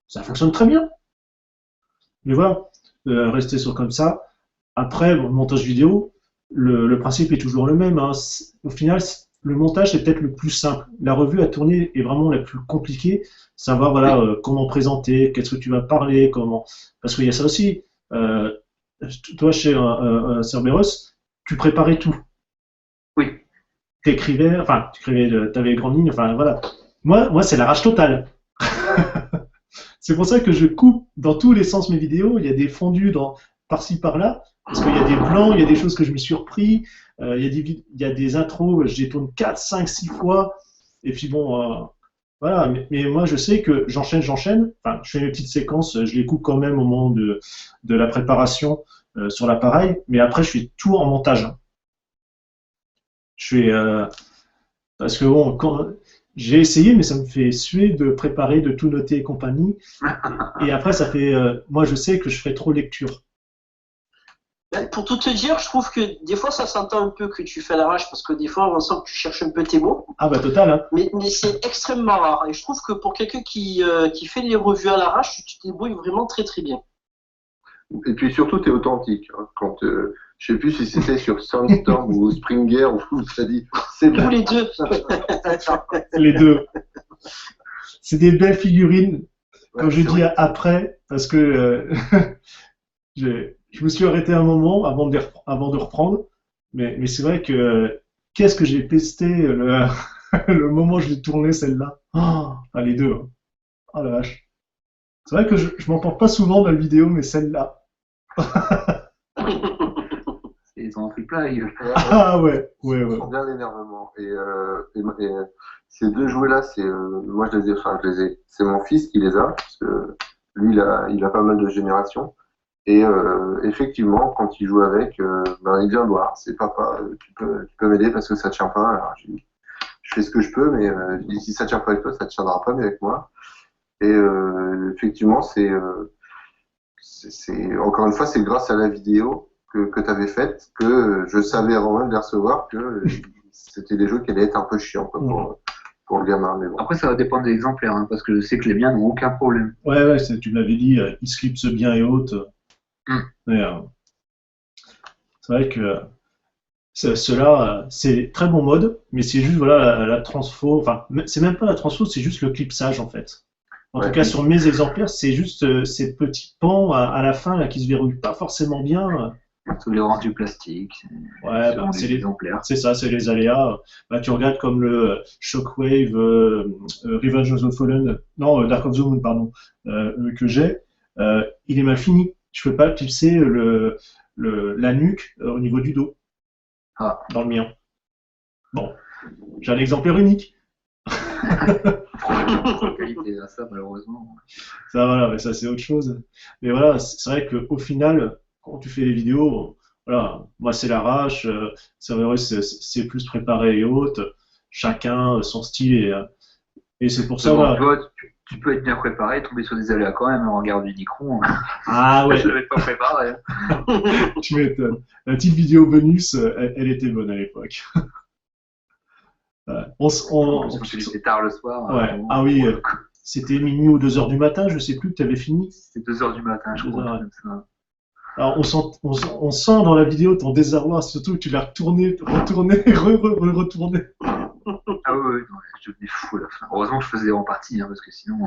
Ça fonctionne très bien. Mais voilà, rester sur comme ça. Après, bon, le montage vidéo, le principe est toujours le même. Hein. Au final, le montage est peut-être le plus simple. La revue à tourner est vraiment la plus compliquée. Savoir voilà, comment présenter, qu'est-ce que tu vas parler, comment. Parce qu'il y a ça aussi. Toi, chez Cerberus, tu préparais tout. Oui. T'écrivais, enfin, t'avais les grandes lignes, enfin voilà. Moi, c'est la rage totale. C'est pour ça que je coupe dans tous les sens mes vidéos. Il y a des fondus par-ci par-là, parce qu'il y a des blancs, il y a des choses que je me suis repris. Il y a des intros, je les tourne 4, 5, 6 fois. Et puis bon, voilà. Mais moi, je sais que j'enchaîne. Enfin, je fais mes petites séquences, je les coupe quand même au moment de la préparation sur l'appareil. Mais après, je fais tout en montage. Je fais parce que bon, j'ai essayé, mais ça me fait suer de préparer, de tout noter et compagnie. Et après, ça fait. Moi, je sais que je fais trop lecture. Pour tout te dire, je trouve que des fois ça s'entend un peu que tu fais à l'arrache parce que des fois on sent que tu cherches un peu tes mots. Ah bah total, hein. Mais c'est extrêmement rare. Et je trouve que pour quelqu'un qui fait les revues à l'arrache, tu te débrouilles vraiment très très bien. Et puis surtout, tu es authentique. Hein. Quand, je sais plus si c'était sur Sandstorm ou Springer où tu as dit c'est Tous bon. les deux. Les deux. C'est des belles figurines, comme Ouais, je c'est dis vrai. après, parce que je me suis arrêté un moment avant de reprendre. Mais c'est vrai que qu'est-ce que j'ai pesté le moment où je l'ai tourné celle-là. Oh, ah, les deux. Hein. Oh la vache. C'est vrai que je m'en porte pas souvent dans la vidéo, mais celle-là. Ils ont pris plein la gueule. Ah ouais, On ouais. sent bien l'énervement. Et ces deux jouets-là, moi c'est mon fils qui les a, parce que lui, il a pas mal de générations. Et effectivement, quand il joue avec, il vient voir, c'est papa, tu peux m'aider parce que ça tient pas. Alors, je fais ce que je peux, mais je dis, si ça tient pas avec toi, ça tiendra pas, mais avec moi. Et effectivement, encore une fois, c'est grâce à la vidéo que tu avais faites, que je savais avant même de les recevoir que c'était des jeux qui allaient être un peu chiants quoi, pour le gamin. Mais bon. Après, ça va dépendre des exemplaires, hein, parce que je sais que les miens n'ont aucun problème. Ouais, tu me l'avais dit, ils se clipsent bien et autres. Mais, c'est vrai que ceux-là, c'est très bon mode, mais c'est juste voilà la transfo. Enfin, c'est même pas la transfo, c'est juste le clipsage en fait. En tout cas, sur mes exemplaires, c'est juste ces petits pans à la fin là qui se verrouillent pas forcément bien. Sous les rangs du plastique. Ouais, selon c'est les exemplaires. C'est ça, c'est les aléas. Bah, tu regardes comme le Shockwave Revenge of the Fallen, non, Dark of the Moon, pardon, que j'ai, il est mal fini. Je peux pas clipser la nuque au niveau du dos. Dans le mien. Bon, j'ai un exemplaire unique. Qualité à ça, malheureusement. Ça, voilà, mais ça c'est autre chose. Mais voilà, c'est vrai qu'au final, quand tu fais les vidéos, voilà, moi c'est l'arrache, c'est vrai, c'est plus préparé et autres, chacun son style et c'est pour ça. Voilà. Tu peux être bien préparé et tomber sur des aléas quand même en regard du Nikon. Ah ouais. Je l'avais pas préparé. Tu m'étonnes. La petite vidéo bonus, elle était bonne à l'époque. C'était tard le soir. Ouais. Ah oui, c'était minuit ou 2h du matin, je sais plus que tu avais fini. C'était 2h du matin, je crois. Ça. Alors on sent dans la vidéo ton désarroi, surtout que tu l'as retourné, retourné. Ah oui, je devenais fou à la fin. Heureusement que je faisais en partie, hein, parce que sinon,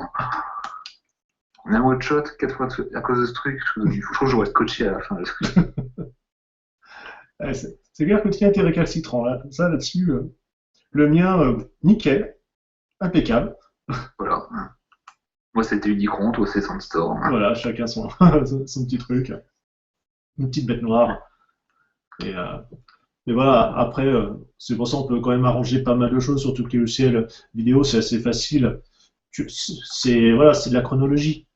on a un one shot 4 fois à cause de ce truc. Je trouve que j'aurais coaché à la fin. Ouais, c'est clair que tu as été récalcitrant là. Ça là-dessus, le mien, nickel, impeccable. Voilà. Moi c'était Unicron, toi c'est Sandstorm. Voilà, chacun son petit truc, une petite bête noire. Et voilà, après, c'est pour ça qu'on peut quand même arranger pas mal de choses, surtout que les logiciels vidéo, c'est assez facile. Voilà, c'est de la chronologie.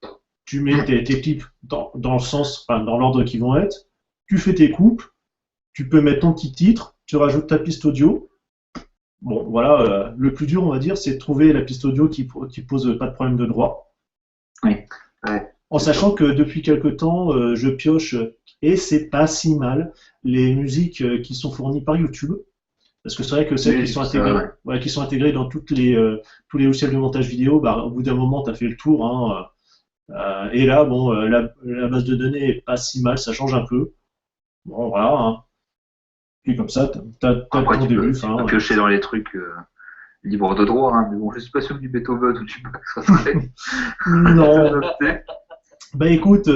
Tu mets tes clips dans le sens, enfin, dans l'ordre qu'ils vont être, tu fais tes coupes, tu peux mettre ton petit titre, tu rajoutes ta piste audio. Bon, voilà, le plus dur, on va dire, c'est de trouver la piste audio qui pose pas de problème de droit. Oui. Ouais. En sachant que depuis quelque temps, je pioche, et c'est pas si mal, les musiques qui sont fournies par YouTube. Parce que c'est vrai que celles qui sont intégrées, qui sont intégrées dans tous les logiciels de montage vidéo, bah, au bout d'un moment, tu as fait le tour. Hein, et là, bon, la base de données est pas si mal, ça change un peu. Bon, voilà. Hein. Puis comme ça, t'as ton début. Tu peux piocher dans les trucs libres de droit, hein, mais bon, je suis pas sûr que du Beethoven ou tu peux que ça serait. Non. Bah écoute.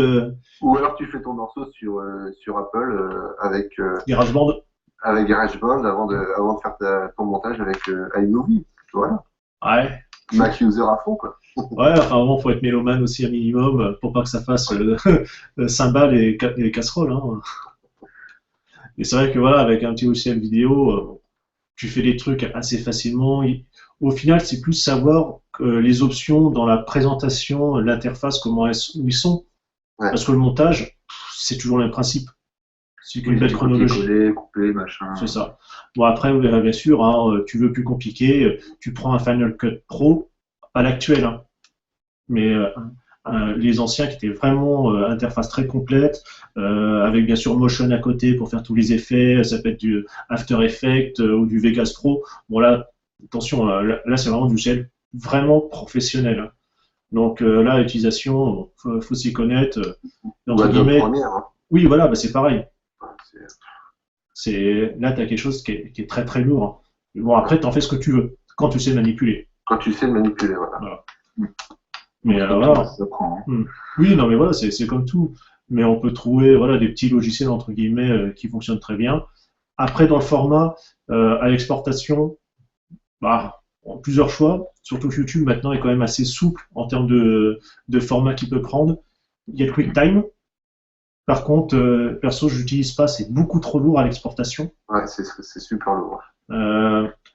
Ou alors tu fais ton morceau sur Apple avec GarageBand. Avec GarageBand avant de faire ton montage avec iMovie. Voilà. Ouais. Mac user à fond, quoi. Ouais, enfin bon, faut être mélomane aussi un minimum pour pas que ça fasse cymbales et casseroles. Hein. Et c'est vrai que voilà, avec un petit logiciel vidéo, tu fais des trucs assez facilement. Au final, c'est plus savoir les options dans la présentation, l'interface, où ils sont. Ouais. Parce que le montage, c'est toujours le même principe. C'est qu'une belle chronologie. Coller, couper, machin. C'est ça. Bon, après, bien sûr, hein, tu veux plus compliqué, tu prends un Final Cut Pro, pas l'actuel, hein, mais les anciens qui étaient vraiment interface très complète, avec bien sûr Motion à côté pour faire tous les effets, ça peut être du After Effects ou du Vegas Pro. Bon là, attention, là c'est vraiment du logiciel vraiment professionnel. Hein. Donc là, l'utilisation, faut s'y connaître. Entre guillemets. Première, hein. Oui, voilà, bah, c'est pareil. Là, tu as quelque chose qui est très très lourd. Hein. Bon, après, tu en fais ce que tu veux, quand tu sais le manipuler. Quand tu sais le manipuler, voilà. Mais voilà. Oui, non, mais voilà, c'est comme tout. Mais on peut trouver voilà, des petits logiciels, entre guillemets, qui fonctionnent très bien. Après, dans le format, à l'exportation, bah, plusieurs choix. Surtout que YouTube, maintenant, est quand même assez souple en termes de format qu'il peut prendre. Il y a le QuickTime. Par contre, perso, je l'utilise pas, c'est beaucoup trop lourd à l'exportation. Ouais, c'est super lourd.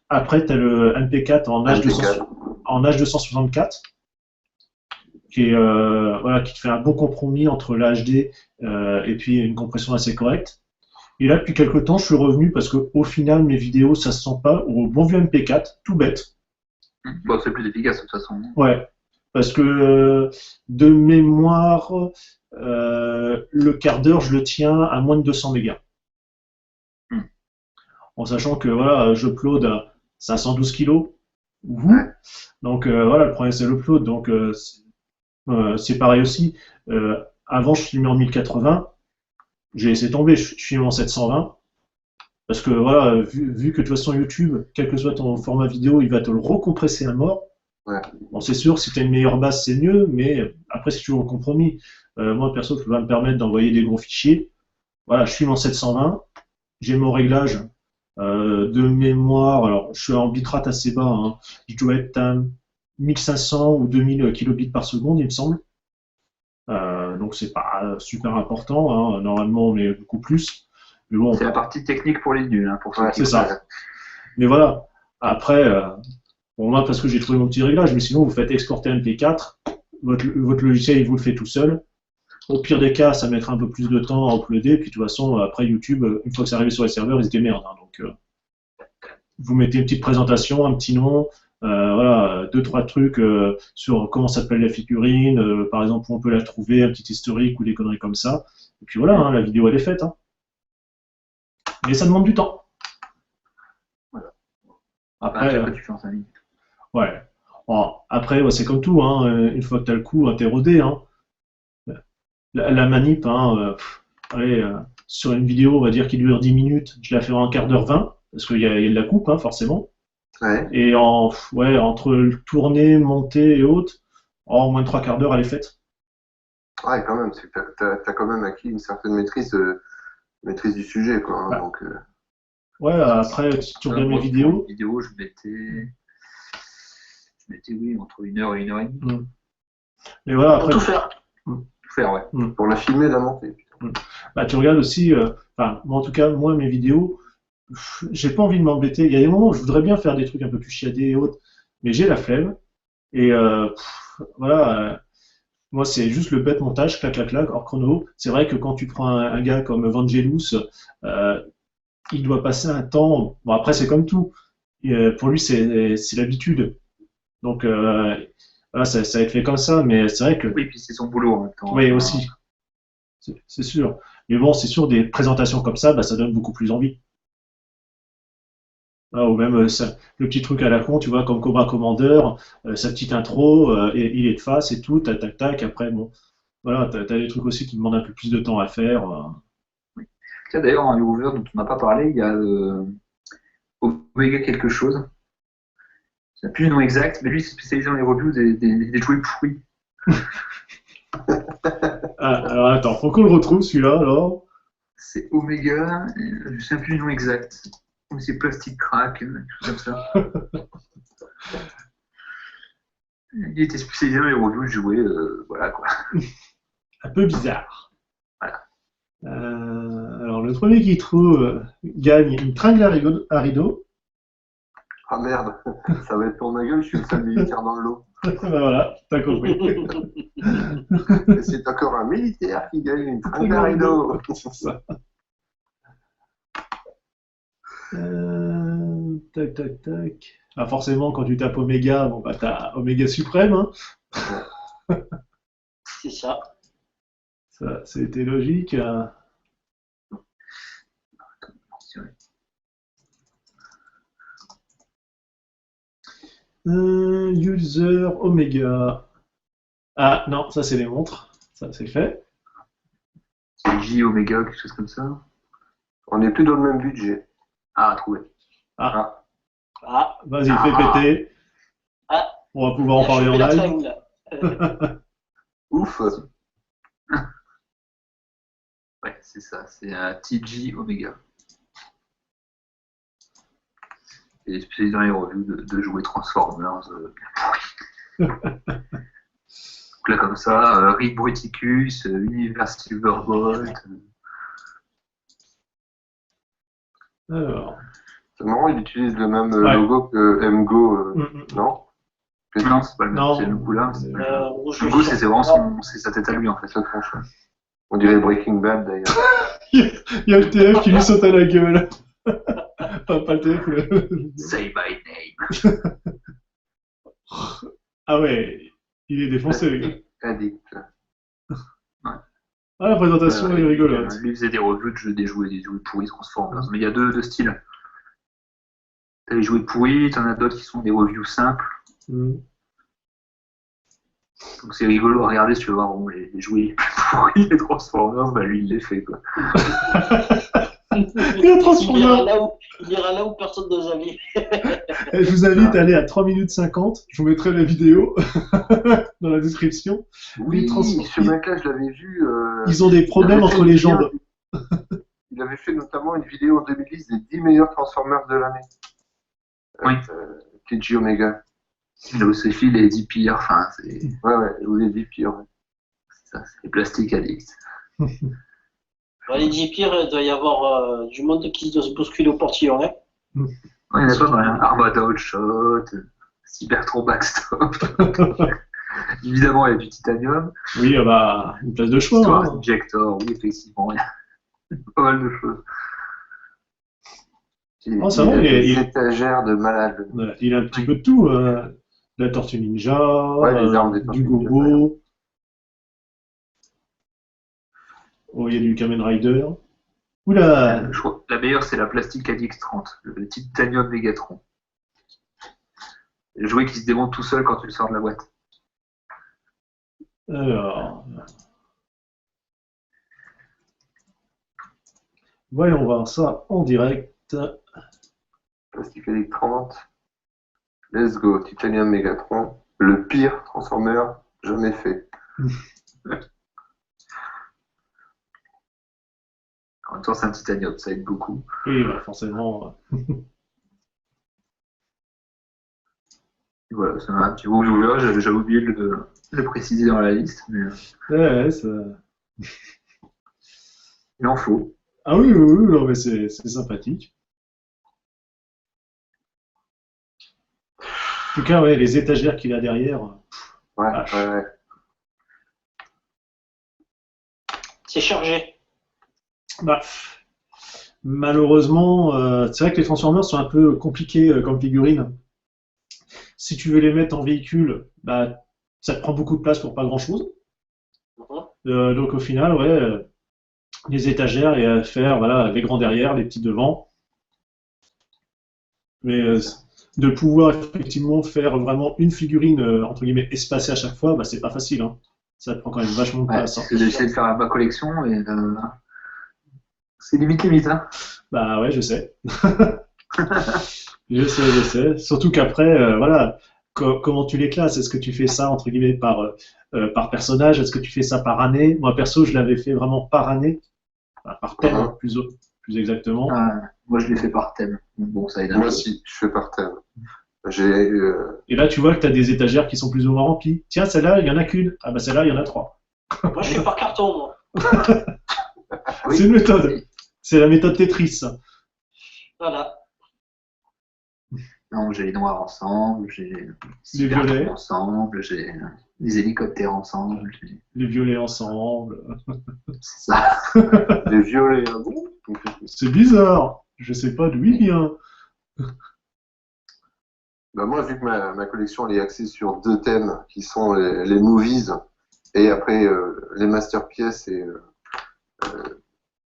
Après, tu as le MP4 en H264, qui te fait un bon compromis entre l'HD et puis une compression assez correcte. Et là, depuis quelques temps, je suis revenu parce qu'au final, mes vidéos, ça se sent pas au bon vieux MP4, tout bête. Bon, c'est plus efficace de toute façon. Ouais, parce que de mémoire, le quart d'heure, je le tiens à moins de 200 mégas. Hmm. En sachant que voilà, j'upload à 512 kilos. Ouhou. Ouais. Donc voilà, le problème c'est l'upload. Donc c'est pareil aussi. Avant, je filmais en 1080. J'ai laissé tomber, je filme en 720. Parce que voilà, vu que de toute façon YouTube, quel que soit ton format vidéo, il va te le recompresser à mort. Ouais. Bon, c'est sûr, si tu as une meilleure base, c'est mieux, mais après, c'est toujours un compromis. Moi, perso, je peux pas me permettre d'envoyer des gros fichiers. Voilà, je filme en 720. J'ai mon réglage de mémoire. Alors, je suis en bitrate assez bas. Hein. Je dois être à 1500 ou 2000 kilobits par seconde, il me semble. Donc, c'est pas super important. Hein. Normalement, on est beaucoup plus. Mais bon, C'est la partie technique pour les nuls, hein, pour ceux Ouais, qui c'est ça. Mais voilà. Après, pour moi, parce que j'ai trouvé mon petit réglage, mais sinon, vous faites exporter MP4, votre logiciel, il vous le fait tout seul. Au pire des cas, ça mettra un peu plus de temps à uploader, puis de toute façon, après YouTube, une fois que c'est arrivé sur les serveurs, ils étaient merdes. Hein, donc, vous mettez une petite présentation, un petit nom, voilà, deux, trois trucs sur comment s'appelle la figurine, par exemple, où on peut la trouver, un petit historique ou des conneries comme ça. Et puis voilà, hein, la vidéo, elle est faite. Hein. Mais ça demande du temps. Après, après tu fais en 5 minutes. ouais. Bon, après, ouais, c'est comme tout, hein, une fois que tu as le coup, t'es rodé. Hein. La manip, hein, allez, sur une vidéo, on va dire qu'il dure 10 minutes, je la fais en un quart d'heure 20, parce qu'il y a de la coupe, hein, forcément. Ouais. Et ouais, entre le tourner, monter et autres, en moins de trois quarts d'heure, elle est faite. Ouais, quand même, t'as quand même acquis une certaine maîtrise du sujet, quoi. Hein, Ouais. donc, Ouais, après, si tu regardes mes Moi, pour vidéos. une vidéo, je mettais oui, entre 1 heure et 1 heure et demie. Mais voilà, Pour après. tout faire. Tout faire, ouais. pour la filmer, la monter. Bah, tu regardes aussi, enfin, moi en tout cas, moi mes vidéos, j'ai pas envie de m'embêter. Il y a des moments où je voudrais bien faire des trucs un peu plus chiadés et autres, mais j'ai la flemme. Et voilà, moi c'est juste le bête montage, clac, clac, clac, hors chrono. C'est vrai que quand tu prends un gars comme Vangelis, euh, il doit passer un temps. Bon, après, c'est comme tout. Et, pour lui, c'est l'habitude. Donc, voilà, ça va être fait comme ça, mais c'est vrai que. Oui, puis c'est son boulot en même temps. Oui, aussi. C'est sûr. Mais bon, c'est sûr, des présentations comme ça, bah, ça donne beaucoup plus envie. Ah, ou même le petit truc à la con, tu vois, comme Cobra Commander, sa petite intro, et il est de face et tout, tac, tac, tac. Après, bon, voilà, t'as des trucs aussi qui demandent un peu plus de temps à faire. Tiens, d'ailleurs, en Hoover dont on n'a pas parlé, il y a Omega quelque chose. Je sais plus le nom exact, mais lui, il s'est spécialisé dans les reviews des jouets pourris. Ah, alors attends, faut qu'on le retrouve celui-là, alors. C'est Omega, je ne sais plus le nom exact. Ou c'est Plastic Crack, quelque chose comme ça. Il était spécialisé dans les reviews de jouets, voilà quoi. Un peu bizarre. Voilà. Alors, le premier qui trouve gagne une tringle à rideau. Ah merde, ça va être pour ma gueule, je suis le seul militaire dans le lot. Ben voilà, t'as compris. Et c'est encore un militaire qui gagne une tringle à rideau. C'est ça. Tac, tac, tac. Ah, forcément, quand tu tapes Oméga, bon, bah, t'as Oméga suprême. Hein. C'est ça. Ça, c'était logique. User Oméga. Ah non, ça c'est les montres. Ça c'est fait. C'est J Omega, quelque chose comme ça. On n'est plus dans le même budget. Ah, trouvé. Ah, Ah, vas-y, fais péter. ah, On va pouvoir en il a parler en chopé la live. tringle, là. Ouf. Ouais, c'est ça, c'est un TG Omega. Il est spécialisé dans les revues de jouets Transformers bien pourris. Donc là, comme ça, Rick Bruticus, Univers Silverbolt. Alors. C'est marrant, il utilise le même Ouais. logo que MGO, non? Non, c'est pas le même, Non. c'est le coup-là. C'est pas le même. Rouge Le coup, c'est vraiment vert. c'est sa tête à lui en fait. Ça tranche. On dirait Breaking Bad d'ailleurs. Il y a le TF qui lui saute à la gueule. Enfin, pas le TF. Say my name. Ah ouais, il est défoncé, le gars. Addict. Ah, la présentation est rigolote. Lui faisait des revues de jeux, des jouets pourris Transformers. Mais il y a deux styles. T'as les jouets pourris, t'en as d'autres qui sont des reviews simples. Mm. Donc c'est rigolo à regarder si tu veux voir bon, les jouets les plus pourris des Transformers, bah lui il les fait quoi. Et la Transformers. Il ira là où personne n'ose aller. Je vous invite à aller à 3 minutes 50. Je vous mettrai la vidéo dans la description. Oui, ce mec-là, je l'avais vu. Ils ont des problèmes entre les jambes. Il avait fait notamment une vidéo en 2010 des 10 meilleurs Transformers de l'année. Oui. Kenji Omega. Là où c'est fait les 10 pires, enfin c'est. Ouais, ou les 10 pires. Ouais. C'est ça, c'est les plastiques addicts. Les 10 pires, il doit y avoir du monde qui doit se bousculer au portillon. Hein. Ouais, il y en a pas mal. Armada Hotshot, Cybertron Backstop. Évidemment, il y a du titanium. Oui, bah, une place de choix. Histoire Hein. Injector, oui, effectivement, il y a pas mal de choses. Oh, ça va, des étagères de malades. Il a un petit peu de tout. La Tortue Ninja, les armes des du Tortues Ninja, Gogo. Oh, il y a du Kamen Rider. Oula! Je crois que la meilleure, c'est la Plastic Addict 30, le Titanium Megatron. Le jouet qui se démonte tout seul quand tu le sors de la boîte. Alors. Voyons voir ça en direct. Plastic Addict 30. Let's go, Titanium Megatron. Le pire Transformer jamais fait. En même temps, c'est un titanium, ça aide beaucoup. Oui, bah, forcément. Voilà, c'est un petit reviewer, j'avais oublié de le préciser dans la liste, mais Ouais, ça... il en faut. Ah oui, non, mais c'est sympathique. En tout cas, ouais, les étagères qu'il a derrière. Ouais. C'est chargé. Bah, malheureusement, c'est vrai que les Transformers sont un peu compliqués comme figurines. Si tu veux les mettre en véhicule, bah, ça te prend beaucoup de place pour pas grand-chose. Donc au final, ouais, les étagères et à faire, voilà, les grands derrière, les petits devant. Mais de pouvoir effectivement faire vraiment une figurine entre guillemets espacée à chaque fois, bah, c'est pas facile. Hein. Ça te prend quand même vachement de place. Hein. J'ai essayé de faire ma collection et c'est limite, hein. Bah ouais, je sais. Je sais. Surtout qu'après, voilà, comment tu les classes? Est-ce que tu fais ça entre guillemets par personnage? Est-ce que tu fais ça par année? Moi perso, je l'avais fait vraiment par année, enfin, par thème plus exactement. Moi, je l'ai fait par thème. Bon, ça aide un peu. Moi aussi, je fais par thème. Et là, tu vois que tu as des étagères qui sont plus ou moins remplies. Tiens, celle-là, il n'y en a qu'une. Ah bah celle-là, il y en a 3. Moi, je suis par carton, moi. C'est une méthode. C'est la méthode Tetris. Voilà. Non, j'ai les noirs ensemble, j'ai les violets ensemble, j'ai les hélicoptères ensemble, les violets ensemble. C'est ça. Les violets, ah bon? C'est bizarre. Je sais pas d'où il vient. Bah moi, vu que ma collection elle est axée sur 2 thèmes qui sont les movies et après les masterpieces et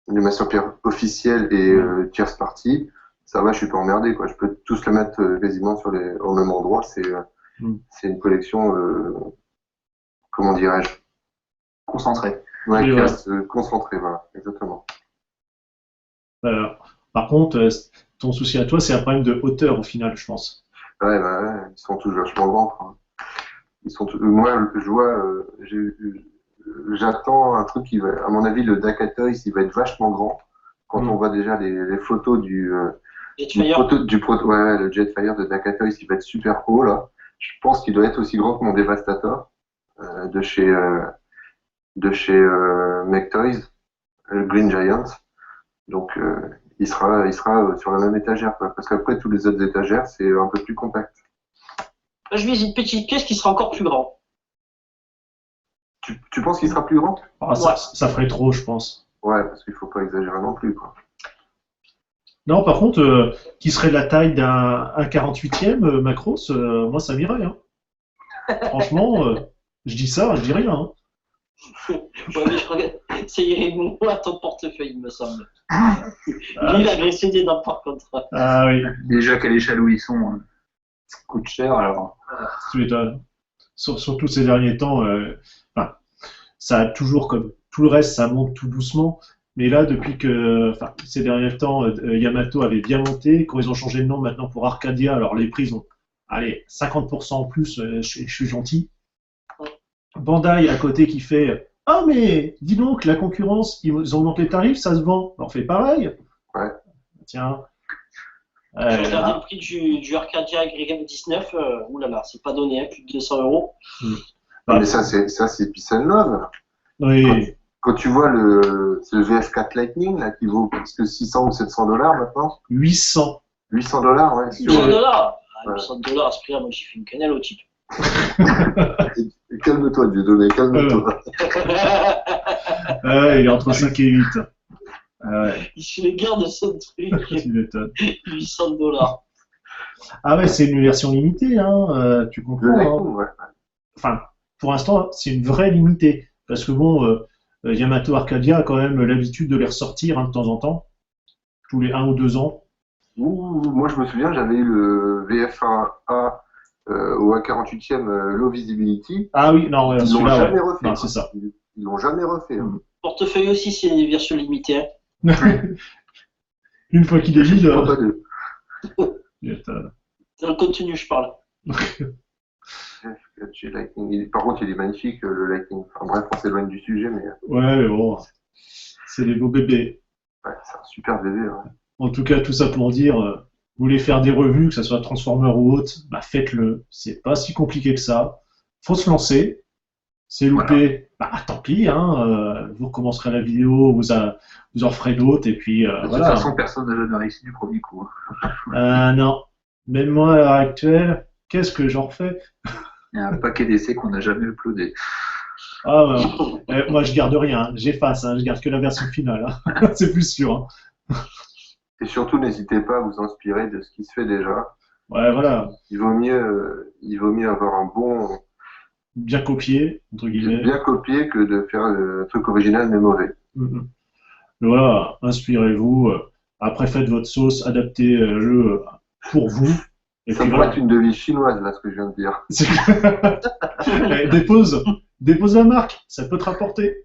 les masterpieces officielles et tierce party, ça va, je suis pas emmerdé quoi. Je peux tous les mettre quasiment au même endroit. C'est une collection, comment dirais-je, concentrée. Ouais, qui voilà. reste concentrée, voilà, exactement. Par contre, ton souci à toi, c'est un problème de hauteur au final, je pense. Ouais, ils sont tous vachement grands. Quoi. Moi, je vois, j'attends un truc qui va, à mon avis, le Dakatoys, il va être vachement grand. Quand on voit déjà les photos le Jetfire de Dakatoys, il va être super haut là. Je pense qu'il doit être aussi grand que mon Devastator de chez McToys, le Green Giant. Donc il sera sur la même étagère, quoi. Parce qu'après tous les autres étagères, c'est un peu plus compact. Là, je vise une petite pièce qui sera encore plus grande. Tu penses qu'il sera plus grand? Ça ferait trop, je pense. Ouais, parce qu'il faut pas exagérer non plus, quoi. Non, par contre, qui serait la taille d'un 48e Macross, moi ça m'irait. Hein. Franchement, je dis ça, je dis rien. Hein. Ouais, mais je crois que c'est Yerimu à ton portefeuille, il me semble. Lui, il a graissé des dents par contre. Ah oui, Déjà qu'à l'échelle où ils sont, ça coûte cher, alors. tu m'étonnes. Surtout ces derniers temps, enfin, ça a toujours, comme tout le reste, ça monte tout doucement. Mais là, depuis que, enfin, ces derniers temps, Yamato avait bien monté. Quand ils ont changé de nom maintenant pour Arcadia, alors les prix ont, allez, 50% en plus, je suis gentil. Bandai à côté qui fait ah, mais dis donc, la concurrence, ils augmentent les tarifs, ça se vend. On fait pareil. Ouais. Tiens. J'ai regardé le prix du Arcadia YM 19, oulala, c'est pas donné, hein, plus de 200 euros. Mais ça, c'est Peace and Love. Oui. Quand tu vois ce VF4 Lightning, là, qui vaut presque 600 ou 700 dollars maintenant. 800. 800 dollars, ouais. 800 dollars. Ouais. 800 dollars à ce prix-là, moi j'ai fait une cannelle au type. Et calme-toi, Dieudonné, calme-toi. Il est entre 5 et 8. Ouais, Il se les garde son truc. tu m'étonnes. 800 dollars. Ah ouais, c'est une version limitée, hein, tu Le comprends. Hein. Lightning, ouais. Enfin, pour l'instant, c'est une vraie limitée. Parce que bon, Yamato Arcadia a quand même l'habitude de les ressortir hein, de temps en temps, tous les 1 ou 2 ans. Moi, je me souviens, j'avais eu le VF1A au 1/48e Low Visibility. Ah oui, non, ouais, Ils l'ont celui-là, jamais ouais. refait. Non, c'est ça. Ils l'ont jamais refait. Hein. Portefeuille aussi, c'est une version limitée. Hein. Une fois qu'il est vide, Je crois pas de- Dans le contenu, je parle. VF4 Lightning. Par contre, il est magnifique, le Lightning. Enfin bref, on s'éloigne du sujet, mais Ouais, mais bon, c'est des beaux bébés. ouais, c'est un super bébé. Ouais. En tout cas, tout ça pour dire, vous voulez faire des revues, que ce soit Transformer ou autre, bah faites-le. C'est pas si compliqué que ça. Faut se lancer. C'est loupé, bah tant pis, hein, vous recommencerez la vidéo, vous en referez d'autres, et puis De toute voilà. façon, personne n'a jamais réussi du premier coup. Hein. Non, même moi à l'heure actuelle, qu'est-ce que j'en refais? Il y a un paquet d'essais qu'on n'a jamais uploadé. Ah, moi je garde rien, hein. J'efface, hein, je garde que la version finale, hein. C'est plus sûr. Hein. Et surtout, n'hésitez pas à vous inspirer de ce qui se fait déjà. Ouais, voilà, Il vaut mieux avoir un bon, bien copié, entre guillemets. bien copié que de faire un truc original mais mauvais. Mhm. Voilà, inspirez-vous. Après, faites votre sauce, adaptez le jeu pour vous. Et Ça puis pourrait voilà. être une devise chinoise, là, ce que je viens de dire. Dépose la marque, ça peut te rapporter.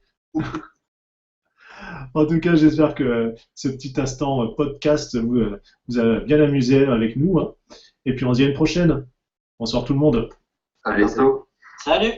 En tout cas, j'espère que ce petit instant podcast vous a bien amusé avec nous. Hein. Et puis on se dit à une prochaine. Bonsoir tout le monde. À bientôt. Salut!